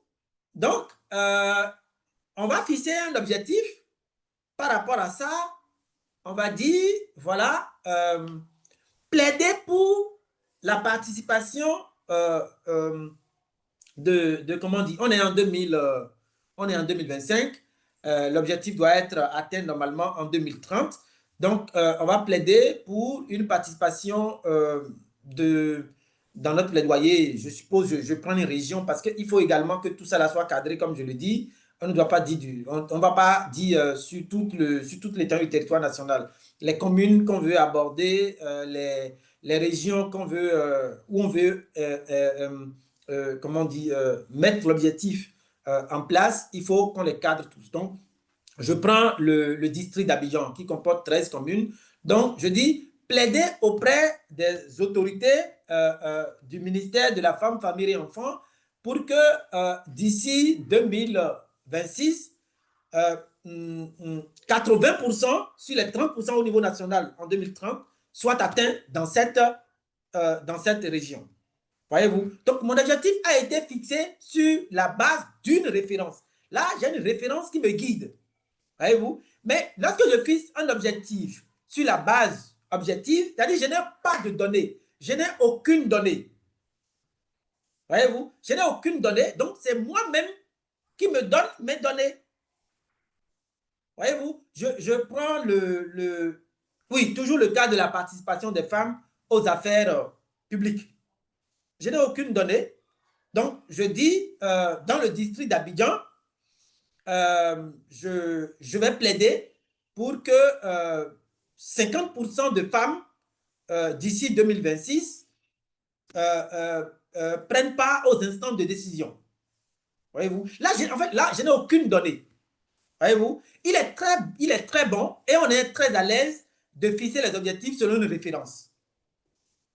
Donc, on va fixer un objectif par rapport à ça. On va dire, voilà, plaider pour la participation comment on dit, on est en 2025, l'objectif doit être atteint normalement en 2030. Donc, on va plaider pour une participation dans notre plaidoyer. Je suppose, je prends une région parce qu'il faut également que tout ça soit cadré, comme je le dis. On ne doit pas dire, on va pas dire sur toute l'étendue du territoire national. Les communes qu'on veut aborder, les régions qu'on veut, où on veut, comment on dit, mettre l'objectif en place, il faut qu'on les cadre tous. Donc, je prends le district d'Abidjan qui comporte 13 communes. Donc, je dis plaider auprès des autorités du ministère de la Femme, Famille et Enfants pour que d'ici 2026, 80% sur les 30% au niveau national en 2030 soient atteints dans cette région. Voyez-vous? Donc, mon objectif a été fixé sur la base d'une référence. Là, j'ai une référence qui me guide. Voyez-vous? Mais lorsque je fixe un objectif sur la base objective, c'est-à-dire je n'ai pas de données, je n'ai aucune donnée. Voyez-vous? Je n'ai aucune donnée, donc c'est moi-même qui me donne mes données. Voyez-vous? Je prends oui, toujours le cas de la participation des femmes aux affaires publiques. Je n'ai aucune donnée. Donc, je dis, dans le district d'Abidjan, je vais plaider pour que 50% de femmes d'ici 2026 prennent part aux instances de décision. Voyez-vous? Là, en fait, là, je n'ai aucune donnée. Voyez-vous? Il est très bon et on est très à l'aise de fixer les objectifs selon une référence.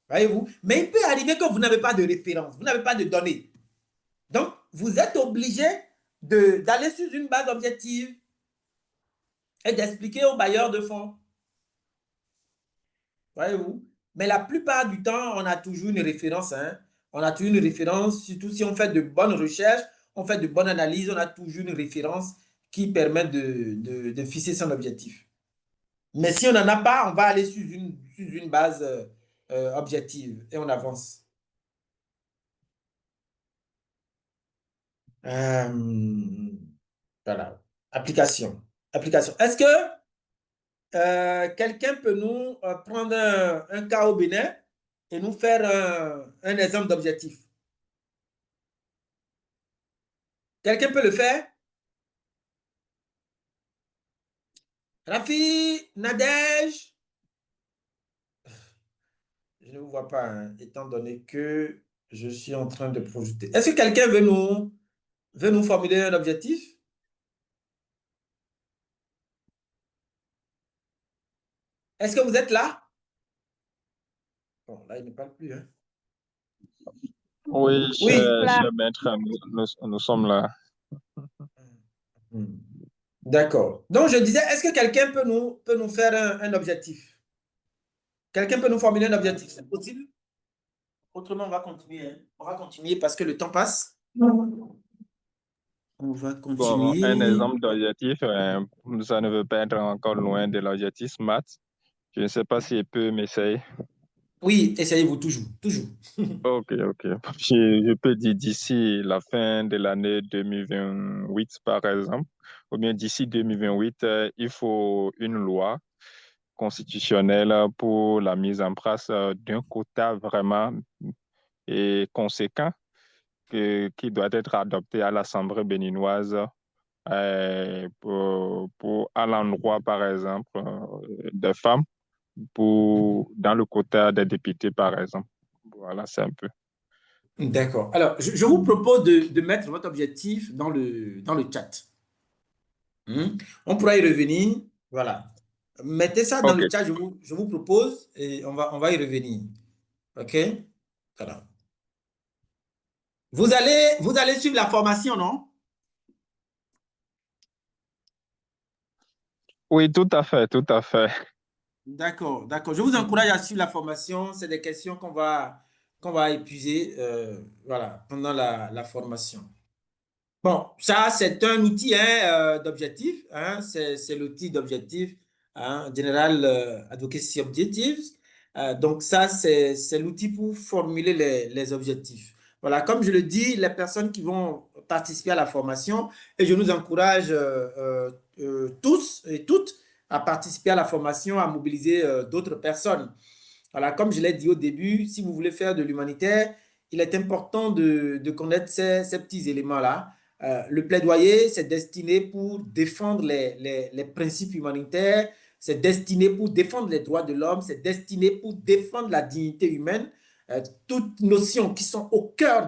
Voyez-vous? Mais il peut arriver que vous n'avez pas de référence, vous n'avez pas de données. Donc, vous êtes obligé d'aller sur une base objective et d'expliquer aux bailleurs de fonds. Voyez-vous? Mais la plupart du temps, on a toujours une référence. Hein? On a toujours une référence, surtout si on fait de bonnes recherches, on fait de bonnes analyses, on a toujours une référence qui permet de fixer son objectif. Mais si on n'en a pas, on va aller sur une base objective et on avance. Voilà. Application. Est-ce que quelqu'un peut nous prendre un cas au Bénin et nous faire un exemple d'objectif? Quelqu'un peut le faire? Rafi, Nadège? Je ne vous vois pas, hein, étant donné que je suis en train de projeter. Est-ce que quelqu'un veut nous formuler un objectif? Est-ce que vous êtes là? Bon, là, il ne parle plus. Hein. Oui, Oui. cher maître, nous sommes là. D'accord. Donc, je disais, est-ce que quelqu'un peut nous faire un objectif? Quelqu'un peut nous formuler un objectif? C'est possible? Autrement, on va continuer. Hein. On va continuer parce que le temps passe. On va Bon, continuer. un exemple d'objectif, ça ne veut pas être encore loin de l'objectif SMART. Je ne sais pas si je peux m'essayer. Oui, essayez-vous toujours. Ok. Je peux dire d'ici la fin de l'année 2028, par exemple, ou bien d'ici 2028, il faut une loi constitutionnelle pour la mise en place d'un quota vraiment conséquent qui doit être adopté à l'Assemblée béninoise à l'endroit, par exemple, des femmes, dans le quota des députés, par exemple. Voilà, c'est un peu. D'accord. Alors, je vous propose de mettre votre objectif dans le chat. On pourra y revenir. Voilà. Mettez ça dans Ok. le chat, je vous propose, et on va y revenir. OK? Voilà. Vous allez suivre la formation, non? Oui, tout à fait. D'accord. Je vous encourage à suivre la formation. C'est des questions qu'on va épuiser voilà, pendant la formation. Bon, ça, c'est un outil d'objectif. Hein, c'est l'outil d'objectif, hein, General Advocacy Objectives. Donc, ça, c'est l'outil pour formuler les objectifs. Voilà, comme je le dis, les personnes qui vont participer à la formation, et je nous encourage tous et toutes à participer à la formation, à mobiliser d'autres personnes. Voilà, comme je l'ai dit au début, si vous voulez faire de l'humanitaire, il est important de connaître ces petits éléments-là. Le plaidoyer, c'est destiné pour défendre les principes humanitaires, c'est destiné pour défendre les droits de l'homme, c'est destiné pour défendre la dignité humaine, toutes notions qui sont au cœur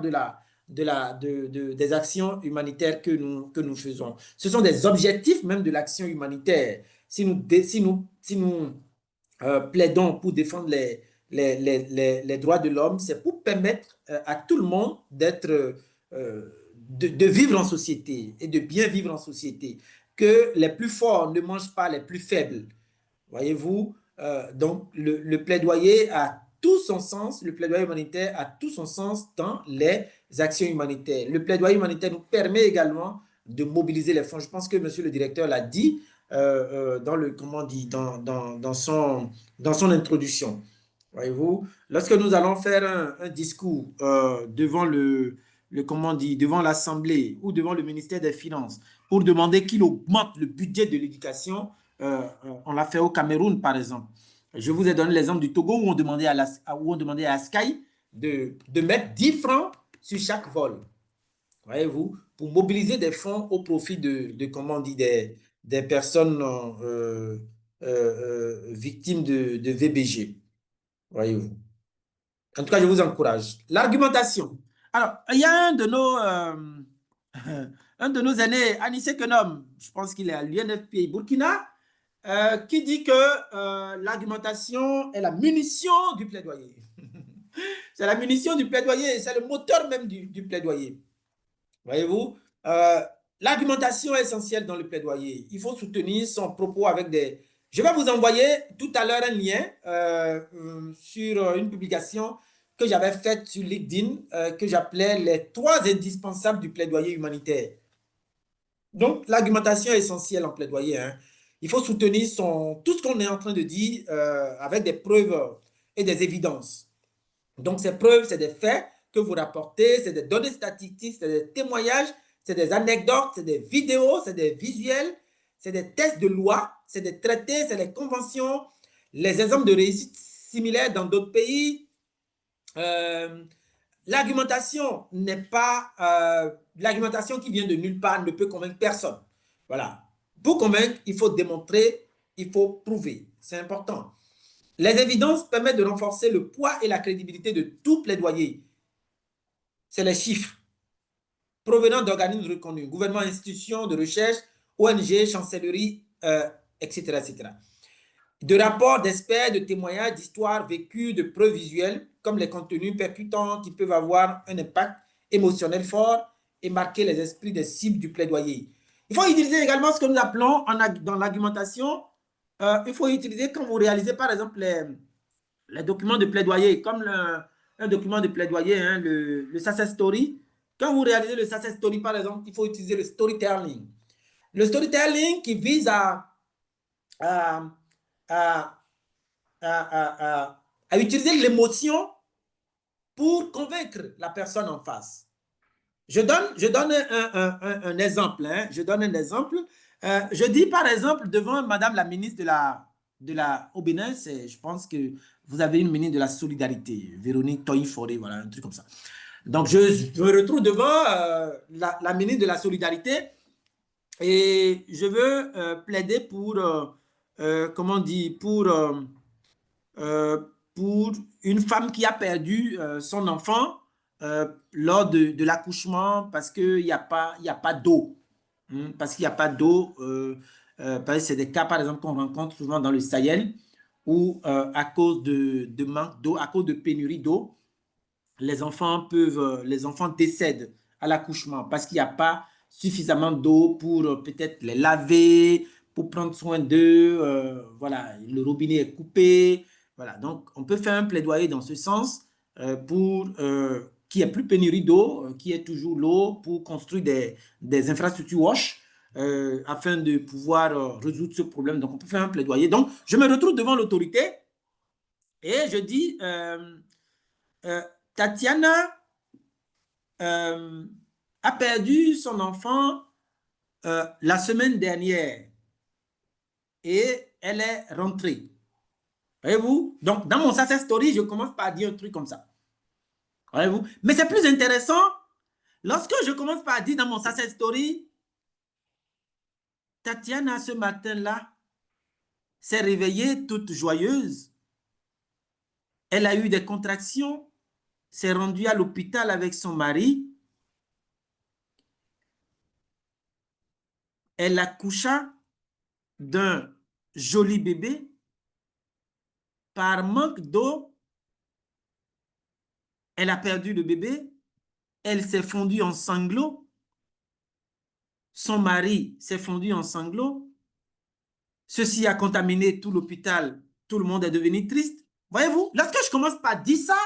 des actions humanitaires que nous faisons. Ce sont des objectifs même de l'action humanitaire. Si nous plaidons pour défendre les droits de l'homme, c'est pour permettre à tout le monde de vivre en société et de bien vivre en société. Que les plus forts ne mangent pas les plus faibles. Voyez-vous, donc le plaidoyer a tout son sens, le plaidoyer humanitaire a tout son sens dans les actions humanitaires. Le plaidoyer humanitaire nous permet également de mobiliser les fonds. Je pense que monsieur le directeur l'a dit dans le, comment on dit, dans son introduction. Voyez-vous, lorsque nous allons faire un discours devant comment on dit, devant l'Assemblée ou devant le ministère des Finances pour demander qu'il augmente le budget de l'éducation, on l'a fait au Cameroun, par exemple. Je vous ai donné l'exemple du Togo où on demandait à Sky de mettre 10 francs sur chaque vol. Voyez-vous, pour mobiliser des fonds au profit comment on dit, des personnes victimes de VBG. Voyez-vous. En tout cas, je vous encourage. L'argumentation. Alors, il y a un de nos aînés, Anissé Kenom, je pense qu'il est à l'UNFPA Burkina, qui dit que l'argumentation est la munition du plaidoyer. C'est la munition du plaidoyer, c'est le moteur même du plaidoyer. Voyez-vous, l'argumentation est essentielle dans le plaidoyer. Il faut soutenir son propos avec des... Je vais vous envoyer tout à l'heure un lien sur une publication que j'avais faite sur LinkedIn que j'appelais les 3 indispensables du plaidoyer humanitaire. Donc, l'argumentation est essentielle en plaidoyer. Hein. Il faut soutenir tout ce qu'on est en train de dire avec des preuves et des évidences. Donc, ces preuves, c'est des faits que vous rapportez, c'est des données statistiques, c'est des témoignages, c'est des anecdotes, c'est des vidéos, c'est des visuels, c'est des textes de loi, c'est des traités, c'est des conventions, les exemples de réussite similaires dans d'autres pays. L'argumentation n'est pas... l'argumentation qui vient de nulle part ne peut convaincre personne. Voilà. Pour convaincre, il faut démontrer, il faut prouver. C'est important. Les évidences permettent de renforcer le poids et la crédibilité de tout plaidoyer. C'est les chiffres provenant d'organismes reconnus, gouvernements, institutions de recherche, ONG, chancellerie, etc., etc. De rapports d'experts, de témoignages, d'histoires vécues, de preuves visuelles, comme les contenus percutants qui peuvent avoir un impact émotionnel fort et marquer les esprits des cibles du plaidoyer. Il faut utiliser également ce que nous appelons dans l'argumentation, il faut utiliser quand vous réalisez par exemple les documents de plaidoyer, comme un document de plaidoyer, hein, le success story. Quand vous réalisez le success story, par exemple, il faut utiliser le storytelling. Le storytelling qui vise à utiliser l'émotion pour convaincre la personne en face. Je donne un exemple. Hein, je donne un exemple. Je dis par exemple devant Madame la ministre au Bénin, je pense que vous avez une ministre de la solidarité, Véronique Toyi-Foré, voilà, un truc comme ça. Donc, je me retrouve devant la ministre de la solidarité et je veux plaider pour, comment on dit, pour une femme qui a perdu son enfant lors de l'accouchement parce qu'il n'y a pas d'eau. Parce qu'il n'y a pas d'eau. C'est des cas, par exemple, qu'on rencontre souvent dans le Sahel où, à cause de manque d'eau, à cause de pénurie d'eau, les enfants décèdent à l'accouchement parce qu'il n'y a pas suffisamment d'eau pour peut-être les laver, pour prendre soin d'eux. Voilà, le robinet est coupé. Voilà, donc on peut faire un plaidoyer dans ce sens pour qu'il n'y ait plus pénurie d'eau, qu'il y ait toujours l'eau pour construire des infrastructures WASH afin de pouvoir résoudre ce problème. Donc on peut faire un plaidoyer. Donc je me retrouve devant l'autorité et je dis Tatiana a perdu son enfant la semaine dernière et elle est rentrée. Voyez-vous? Donc, dans mon success story, je commence par dire un truc comme ça. Voyez-vous? Mais c'est plus intéressant lorsque je commence par dire dans mon success story, Tatiana, ce matin-là, s'est réveillée toute joyeuse. Elle a eu des contractions, s'est rendue à l'hôpital avec son mari. Elle accoucha d'un joli bébé. par manque d'eau, elle a perdu le bébé, elle s'est fondue en sanglots, son mari s'est fondu en sanglots, ceci a contaminé tout l'hôpital, tout le monde est devenu triste. Voyez-vous, lorsque je commence par dire ça,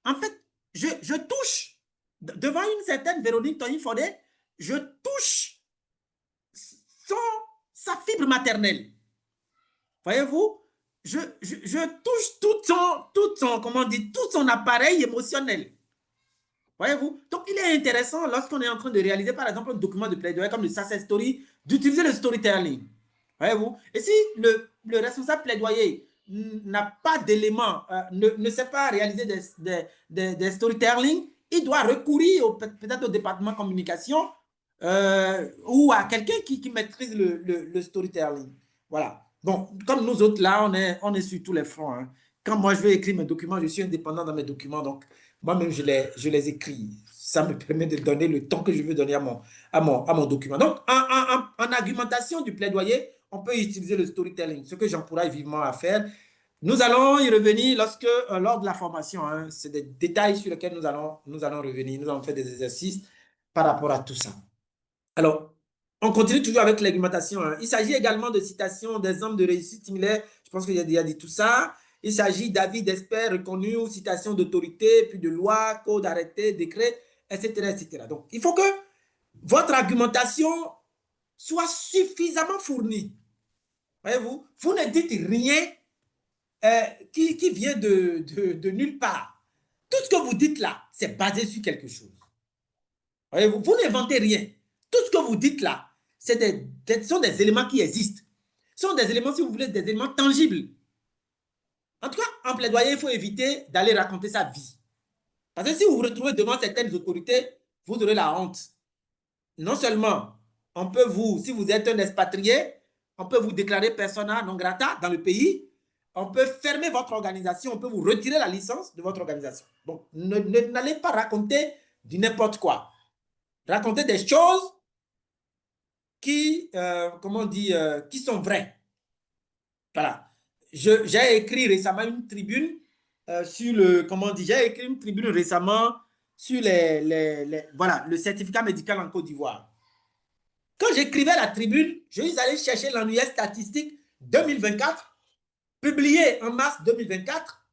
en fait, je touche, devant une certaine Véronique Tony-Fodé, je touche sa fibre maternelle. Voyez-vous, je touche tout son appareil émotionnel. Voyez-vous, donc il est intéressant lorsqu'on est en train de réaliser par exemple un document de plaidoyer comme le Success Story, d'utiliser le storytelling. Voyez-vous, et si le responsable plaidoyer n'a pas d'éléments, ne sait pas réaliser des storytelling, il doit recourir peut-être au département communication ou à quelqu'un qui maîtrise le storytelling. Voilà. Bon, comme nous autres là, on est sur tous les fronts. Hein. Quand moi je vais écrire mes documents, je suis indépendant dans mes documents, donc moi-même je les écris. Ça me permet de donner le temps que je veux donner à mon document. Donc, en argumentation du plaidoyer, on peut utiliser le storytelling, ce que j'encourage vivement à faire. Nous allons y revenir lors de la formation. Hein, c'est des détails sur lesquels nous allons revenir. Nous allons faire des exercices par rapport à tout ça. Alors, on continue toujours avec l'argumentation. Hein. Il s'agit également de citations, d'exemples de réussite similaires. Je pense qu'il a déjà dit tout ça. Il s'agit d'avis d'experts reconnus, ou citations d'autorités, puis de lois, codes, arrêtés, décrets, etc., etc. Donc, il faut que votre argumentation soit suffisamment fournie. Voyez-vous, vous ne dites rien qui vient de nulle part. Tout ce que vous dites là, c'est basé sur quelque chose. Voyez-vous, vous n'inventez rien. Tout ce que vous dites là, ce sont des éléments qui existent. Ce sont des éléments, si vous voulez, des éléments tangibles. En tout cas, en plaidoyer, il faut éviter d'aller raconter sa vie. Parce que si vous vous retrouvez devant certaines autorités, vous aurez la honte. Non seulement, on peut si vous êtes un expatrié, on peut vous déclarer persona non grata dans le pays, on peut fermer votre organisation, on peut vous retirer la licence de votre organisation. Donc, n'allez pas raconter du n'importe quoi. Racontez des choses qui sont vraies. Voilà. J'ai écrit récemment une tribune sur j'ai écrit une tribune récemment sur le certificat médical en Côte d'Ivoire. Quand j'écrivais la tribune, je suis allé chercher l'annuaire statistique 2024, publié en mars 2024,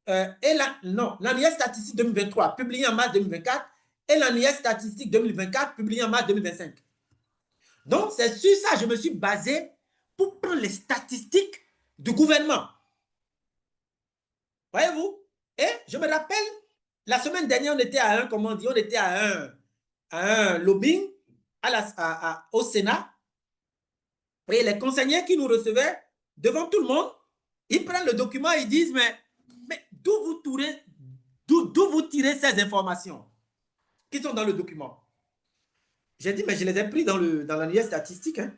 l'annuaire statistique 2023, publié en mars 2024, et l'annuaire statistique 2024, publié en mars 2025. Donc, c'est sur ça que je me suis basé pour prendre les statistiques du gouvernement. Voyez-vous? Et je me rappelle, la semaine dernière, on était à un lobbying au Sénat. Vous voyez, les conseillers qui nous recevaient devant tout le monde, ils prennent le document et ils disent, mais d'où vous tirez ces informations qui sont dans le document? J'ai dit, mais je les ai pris dans l'annuaire statistique. Hein.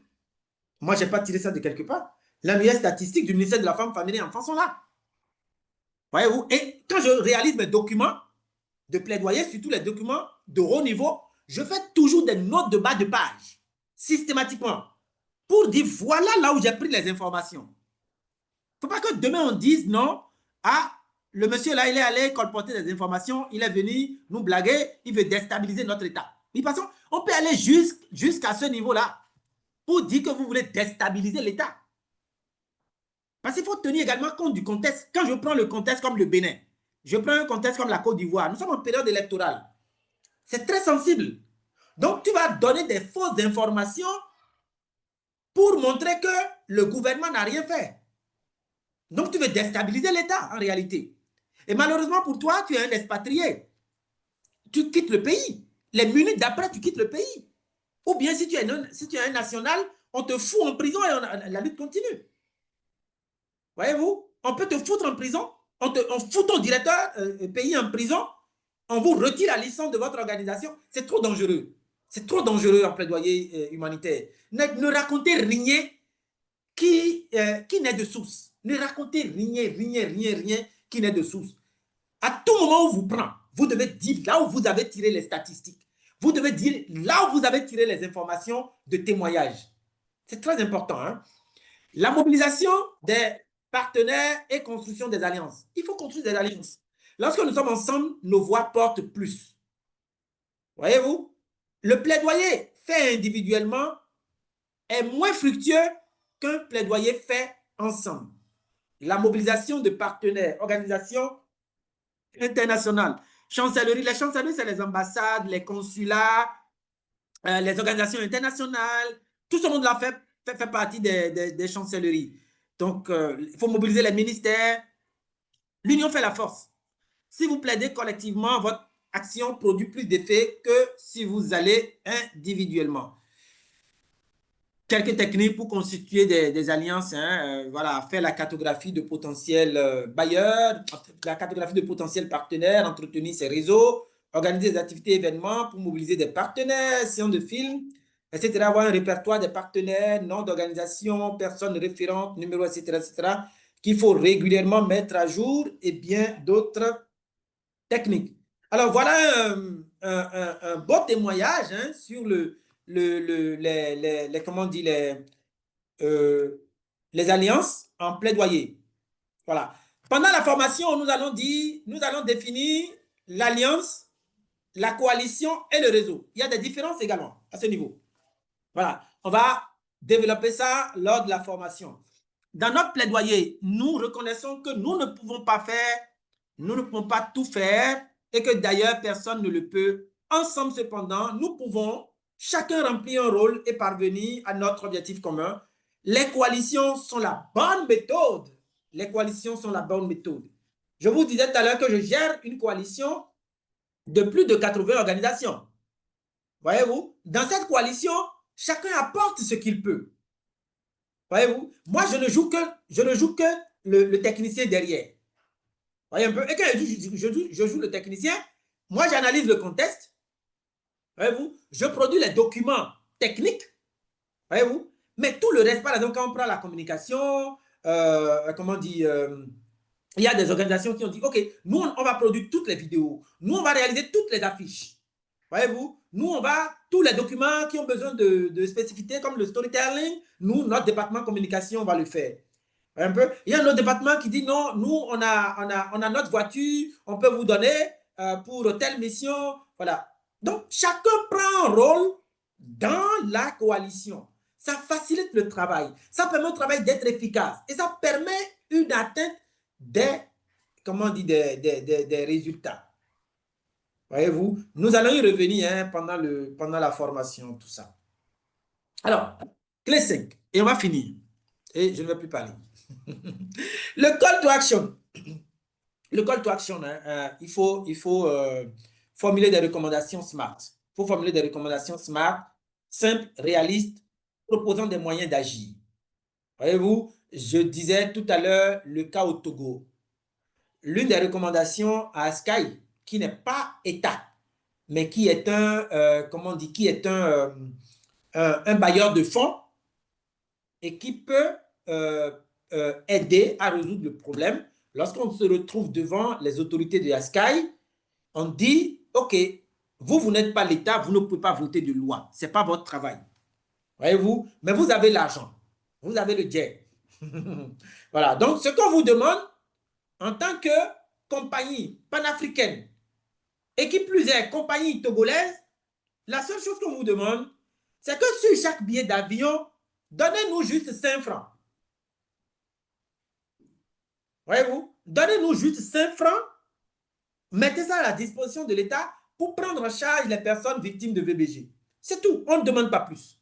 Moi, je n'ai pas tiré ça de quelque part. L'annuaire statistique du ministère de la Femme, Famille et Enfants sont là. Voyez-vous? Et quand je réalise mes documents de plaidoyer, surtout les documents de haut niveau, je fais toujours des notes de bas de page, systématiquement, pour dire voilà là où j'ai pris les informations. Il ne faut pas que demain on dise non, le monsieur là, il est allé colporter des informations, il est venu nous blaguer, il veut déstabiliser notre État. De toute façon, on peut aller jusqu'à ce niveau-là pour dire que vous voulez déstabiliser l'État. Parce qu'il faut tenir également compte du contexte. Quand je prends le contexte comme le Bénin, je prends un contexte comme la Côte d'Ivoire, nous sommes en période électorale. C'est très sensible. Donc, tu vas donner des fausses informations pour montrer que le gouvernement n'a rien fait. Donc, tu veux déstabiliser l'État, en réalité. Et malheureusement pour toi, tu es un expatrié. Tu quittes le pays. Les minutes d'après, tu quittes le pays. Ou bien, si tu es un national, on te fout en prison et la lutte continue. Voyez-vous, on peut te foutre en prison, on fout ton directeur pays en prison, on vous retire la licence de votre organisation. C'est trop dangereux. C'est trop dangereux en plaidoyer humanitaire. Ne racontez rien qui n'est de source. Ne racontez rien qui n'est de source. À tout moment où vous prend, vous devez dire là où vous avez tiré les statistiques. Vous devez dire là où vous avez tiré les informations de témoignage. C'est très important. Hein? La mobilisation partenaires et construction des alliances. Il faut construire des alliances. Lorsque nous sommes ensemble, nos voix portent plus. Voyez-vous? Le plaidoyer fait individuellement est moins fructueux qu'un plaidoyer fait ensemble. La mobilisation de partenaires, organisations internationales, chancelleries. Les chancelleries, c'est les ambassades, les consulats, les organisations internationales. Tout ce monde-là fait partie des chancelleries. Donc, il faut mobiliser les ministères. L'union fait la force. Si vous plaidez collectivement, votre action produit plus d'effet que si vous allez individuellement. Quelques techniques pour constituer des alliances, voilà, faire la cartographie de potentiels bailleurs, la cartographie de potentiels partenaires, entretenir ces réseaux, organiser des activités événements pour mobiliser des partenaires, séances de films, etc. Avoir un répertoire des partenaires, nom d'organisation, personnes référentes, numéros, etc., qu'il faut régulièrement mettre à jour et bien d'autres techniques. Alors, voilà un beau témoignage sur comment on dit, les alliances en plaidoyer. Voilà. Pendant la formation, nous allons définir l'alliance, la coalition et le réseau. Il y a des différences également à ce niveau. Voilà. On va développer ça lors de la formation. Dans notre plaidoyer, nous reconnaissons que nous ne pouvons pas tout faire et que d'ailleurs personne ne le peut. Ensemble, cependant, nous pouvons chacun remplir un rôle et parvenir à notre objectif commun. Les coalitions sont la bonne méthode. Les coalitions sont la bonne méthode. Je vous disais tout à l'heure que je gère une coalition de plus de 80 organisations. Voyez-vous, dans cette coalition, chacun apporte ce qu'il peut. Voyez-vous, moi, je ne joue que le technicien derrière. Voyez un peu. Et quand je joue le technicien, moi, j'analyse le contexte. Voyez-vous, je produis les documents techniques. Voyez-vous, mais tout le reste, par exemple, quand on prend la communication, comment on dit, il y a des organisations qui ont dit, OK, nous, on va produire toutes les vidéos. Nous, on va réaliser toutes les affiches. Voyez-vous, nous, on va, tous les documents qui ont besoin de spécificités comme le storytelling, nous, notre département communication, on va le faire. Un peu. Il y a un autre département qui dit, non, nous, on a notre voiture, on peut vous donner pour telle mission. Voilà. Donc, chacun prend un rôle dans la coalition. Ça facilite le travail. Ça permet au travail d'être efficace. Et ça permet une atteinte des résultats. Voyez-vous, nous allons y revenir pendant la formation, tout ça. Alors, clé 5, et on va finir. Et je ne vais plus parler. Le call to action. Le call to action, il faut formuler des recommandations SMART. Il faut formuler des recommandations SMART, simples, réalistes, proposant des moyens d'agir. Voyez-vous, je disais tout à l'heure le cas au Togo. L'une des recommandations à Sky, qui n'est pas État, mais qui est un bailleur de fonds et qui peut aider à résoudre le problème. Lorsqu'on se retrouve devant les autorités de la Sky, on dit, OK, vous n'êtes pas l'État, vous ne pouvez pas voter de loi. Ce n'est pas votre travail. Voyez-vous? Mais vous avez l'argent. Vous avez le jet. Voilà. Donc, ce qu'on vous demande, en tant que compagnie panafricaine, et qui plus est, compagnie togolaise, la seule chose qu'on vous demande, c'est que sur chaque billet d'avion, donnez-nous juste 5 francs. Voyez-vous? Donnez-nous juste 5 francs, mettez ça à la disposition de l'État pour prendre en charge les personnes victimes de VBG. C'est tout, on ne demande pas plus.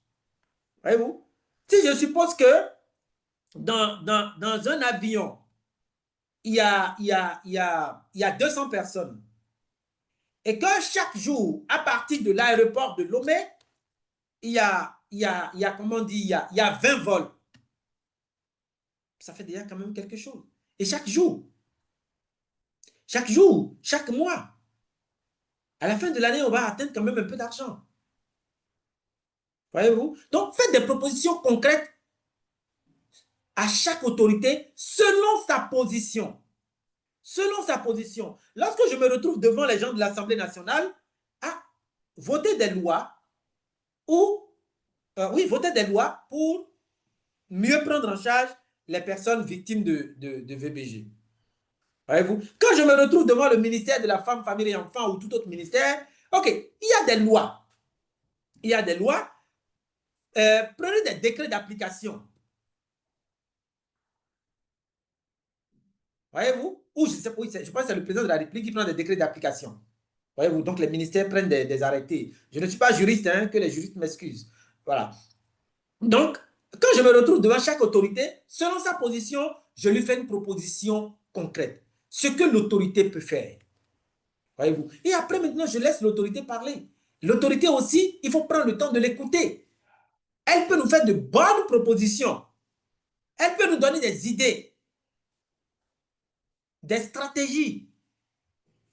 Voyez-vous? Si je suppose que dans un avion, il y a 200 personnes, et que chaque jour, à partir de l'aéroport de Lomé, il y a 20 vols. Ça fait déjà quand même quelque chose. Et chaque jour, chaque mois, à la fin de l'année, on va atteindre quand même un peu d'argent. Voyez-vous? Donc, faites des propositions concrètes à chaque autorité selon sa position. Selon sa position. Lorsque je me retrouve devant les gens de l'Assemblée nationale à voter des lois voter des lois pour mieux prendre en charge les personnes victimes de VBG. Voyez-vous? Quand je me retrouve devant le ministère de la Femme, Famille et Enfants ou tout autre ministère, OK, il y a des lois. Il y a des lois. Prenez des décrets d'application. Voyez-vous? Ou je pense que c'est le président de la République qui prend des décrets d'application. Voyez-vous? Donc les ministères prennent des arrêtés. Je ne suis pas juriste, hein, que les juristes m'excusent. Voilà. Donc, quand je me retrouve devant chaque autorité, selon sa position, je lui fais une proposition concrète. Ce que l'autorité peut faire. Voyez-vous? Et après, maintenant, je laisse l'autorité parler. L'autorité aussi, il faut prendre le temps de l'écouter. Elle peut nous faire de bonnes propositions. Elle peut nous donner des idées, des stratégies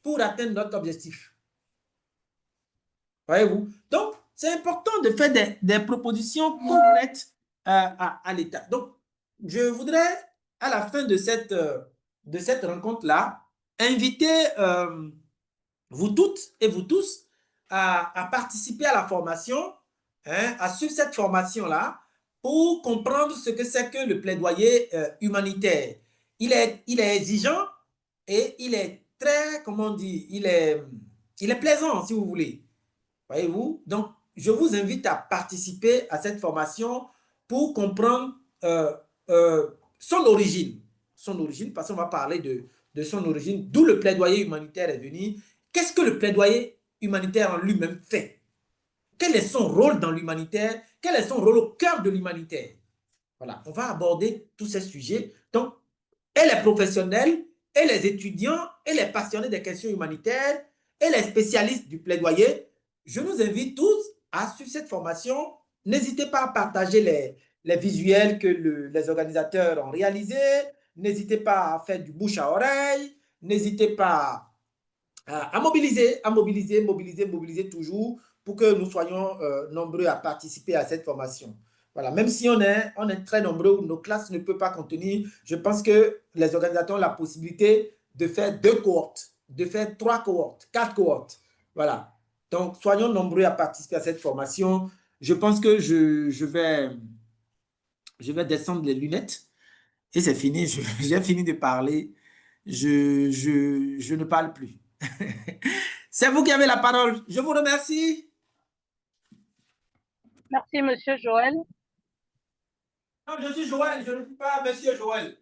pour atteindre notre objectif. Voyez-vous? Donc, c'est important de faire des propositions concrètes à l'État. Donc, je voudrais, à la fin de cette rencontre-là, inviter vous toutes et vous tous à participer à la formation, hein, à suivre cette formation-là pour comprendre ce que c'est que le plaidoyer humanitaire. Il est exigeant et il est très, comment on dit, il est plaisant, si vous voulez. Voyez-vous? Donc, je vous invite à participer à cette formation pour comprendre son origine. Son origine, parce qu'on va parler de son origine, d'où le plaidoyer humanitaire est venu. Qu'est-ce que le plaidoyer humanitaire en lui-même fait? Quel est son rôle dans l'humanitaire? Quel est son rôle au cœur de l'humanitaire? Voilà, on va aborder tous ces sujets. Donc, et les professionnels, et les étudiants, et les passionnés des questions humanitaires, et les spécialistes du plaidoyer, je nous invite tous à suivre cette formation. N'hésitez pas à partager les visuels que les organisateurs ont réalisés. N'hésitez pas à faire du bouche à oreille. N'hésitez pas à mobiliser toujours pour que nous soyons nombreux à participer à cette formation. Voilà, même si on est très nombreux, nos classes ne peuvent pas contenir, je pense que les organisateurs ont la possibilité de faire 2 cohortes, de faire 3 cohortes, 4 cohortes. Voilà. Donc, soyons nombreux à participer à cette formation. Je pense que je vais descendre les lunettes et c'est fini. J'ai fini de parler. Je ne parle plus. C'est vous qui avez la parole. Je vous remercie. Merci, Monsieur Joël. Non, je suis Joël, je ne suis pas Monsieur Joël.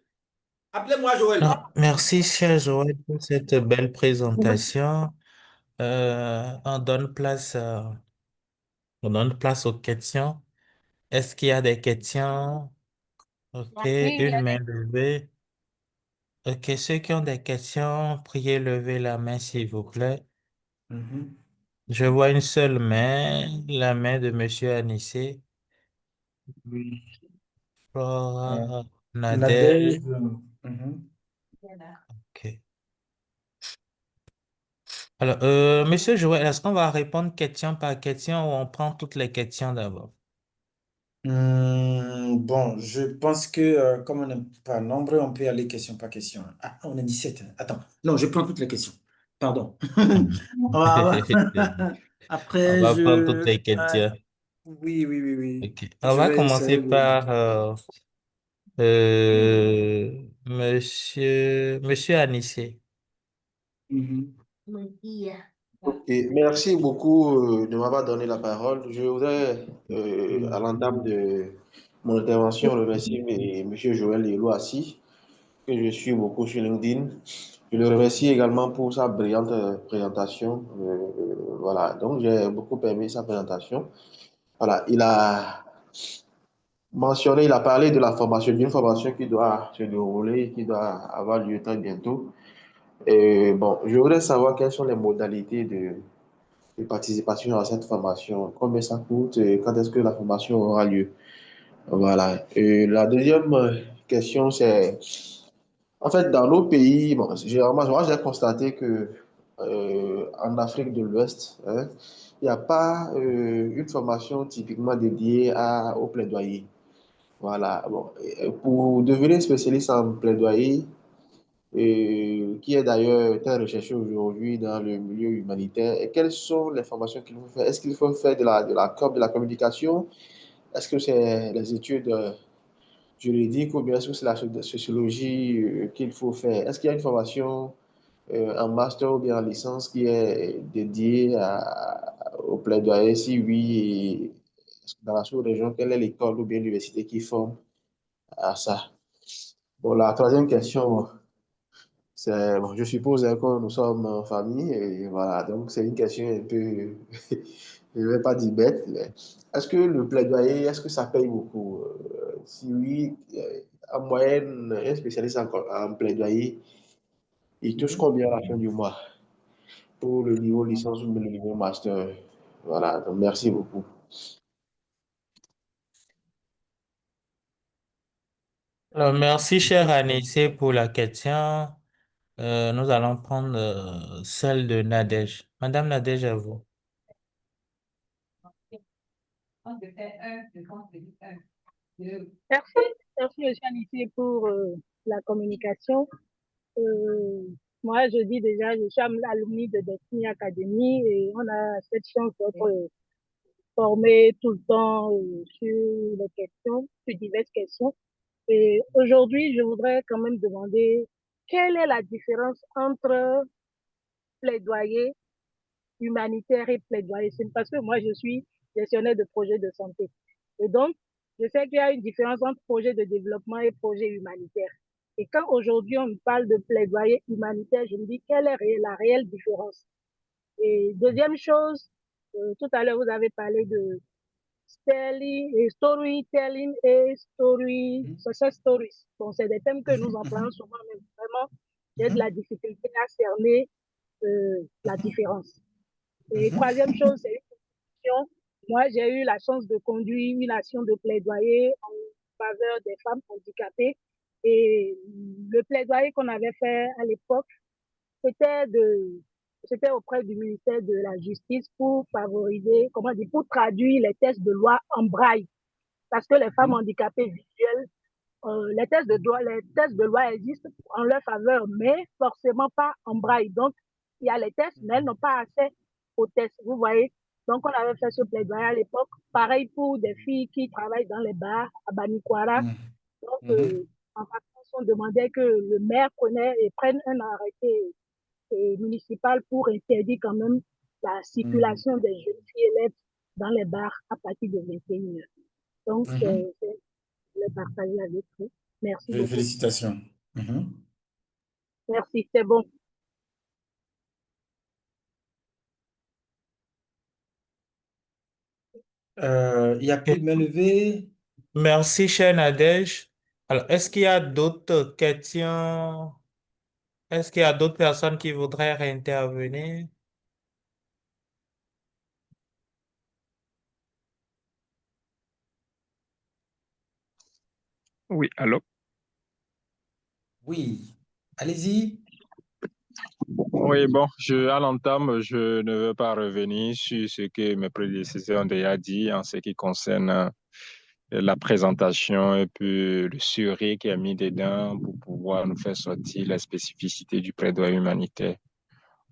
Appelez-moi Joël. Merci, cher Joël, pour cette belle présentation. On donne place aux questions. Est-ce qu'il y a des questions? OK, Oui, il y une a main levée. OK, ceux qui ont des questions, priez lever la main, s'il vous plaît. Mhm. Je vois une seule main, la main de Monsieur Anissé. Oui. Flora, Nadège. Nadège. Mhm. OK. Alors, Monsieur Joël, est-ce qu'on va répondre question par question ou on prend toutes les questions d'abord? Bon, je pense que comme on n'est pas nombreux, on peut y aller question par question. Ah, on est 17. Attends. Non, je prends toutes les questions. Pardon. On Après, va prendre toutes les questions. oui, oui, oui, oui. OK. On Je va vais commencer essayer de... par Monsieur Anissé. Mhm. Ok, merci beaucoup de m'avoir donné la parole. Je voudrais, à l'entame de mon intervention, remercier M. Joël Eloassi, que je suis beaucoup sur LinkedIn. Je le remercie également pour sa brillante présentation. Voilà, donc j'ai beaucoup aimé sa présentation. Voilà, il a mentionné, il a parlé de la formation, d'une formation qui doit se dérouler, qui doit avoir lieu très bientôt. Et bon, je voudrais savoir quelles sont les modalités de participation à cette formation, combien ça coûte et quand est-ce que la formation aura lieu. Voilà. Et la deuxième question, c'est, en fait, dans nos pays, bon, généralement, moi, j'ai constaté que en Afrique de l'Ouest, hein, il n'y a pas une formation typiquement dédiée au plaidoyer. Voilà. Bon, et pour devenir spécialiste en plaidoyer, qui est d'ailleurs très recherché aujourd'hui dans le milieu humanitaire. Et quelles sont les formations qu'il faut faire? Est-ce qu'il faut faire de la com, de la communication? Est-ce que c'est les études juridique ou bien est-ce que c'est la sociologie qu'il faut faire? Est-ce qu'il y a une formation en master ou bien en licence qui est dédiée au plaidoyer? Si oui, dans la sous-région, quelle est l'école ou bien l'université qui forme à ça? Bon, la troisième question, c'est, bon, je suppose hein, que nous sommes en famille et voilà, donc c'est une question un peu, je ne vais pas dire bête, mais est-ce que le plaidoyer, est-ce que ça paye beaucoup? Si oui, en moyenne, un spécialiste en plaidoyer, il touche combien à la fin du mois pour le niveau licence ou le niveau master? Voilà, donc merci beaucoup. Merci, cher Anissé, pour la question. Nous allons prendre celle de Nadège. Madame Nadège, à vous. Merci, merci monsieur Anissé pour la communication. Euh, Moi, je dis déjà, je suis alumni de Destiny Academy et on a cette chance d'être formé tout le temps sur les questions, sur diverses questions. Et aujourd'hui, je voudrais quand même demander quelle est la différence entre plaidoyer humanitaire et plaidoyer. C'est parce que moi, je suis gestionnaire de projet de santé. Et donc, je sais qu'il y a une différence entre projet de développement et projet humanitaire. Et quand aujourd'hui on me parle de plaidoyer humanitaire, je me dis quelle est la réelle différence. Et deuxième chose, tout à l'heure vous avez parlé de storytelling et success stories. Bon, c'est des thèmes que nous employons souvent, mais vraiment, il y a de la difficulté à cerner la différence. Et troisième chose, c'est une question. Moi, j'ai eu la chance de conduire une action de plaidoyer en faveur des femmes handicapées. Et le plaidoyer qu'on avait fait à l'époque, c'était c'était auprès du ministère de la Justice pour favoriser, comment dire, pour traduire les tests de loi en braille. Parce que les femmes handicapées visuelles, les tests de loi existent en leur faveur, mais forcément pas en braille. Donc, il y a les tests, mais elles n'ont pas accès aux tests, vous voyez. Donc, on avait fait ce plaidoyer à l'époque. Pareil pour des filles qui travaillent dans les bars à Banikwara. Donc, en vacances, on demandait que le maire prenne un arrêté municipal pour interdire quand même la circulation des jeunes filles élèves dans les bars à partir de 21 heures. Donc, c'est le partager avec vous. Merci beaucoup. Félicitations. Merci, c'est bon. Il n'y a plus de main levée. Merci, cher Nadège. Alors, est-ce qu'il y a d'autres questions? Est-ce qu'il y a d'autres personnes qui voudraient réintervenir? Oui, allô? Oui, allez-y. Oui, bon, à l'entame, je ne veux pas revenir sur ce que mes prédécesseurs ont déjà dit en ce qui concerne la présentation et puis le suré qui a mis dedans pour pouvoir nous faire sortir la spécificité du plaidoyer humanitaire.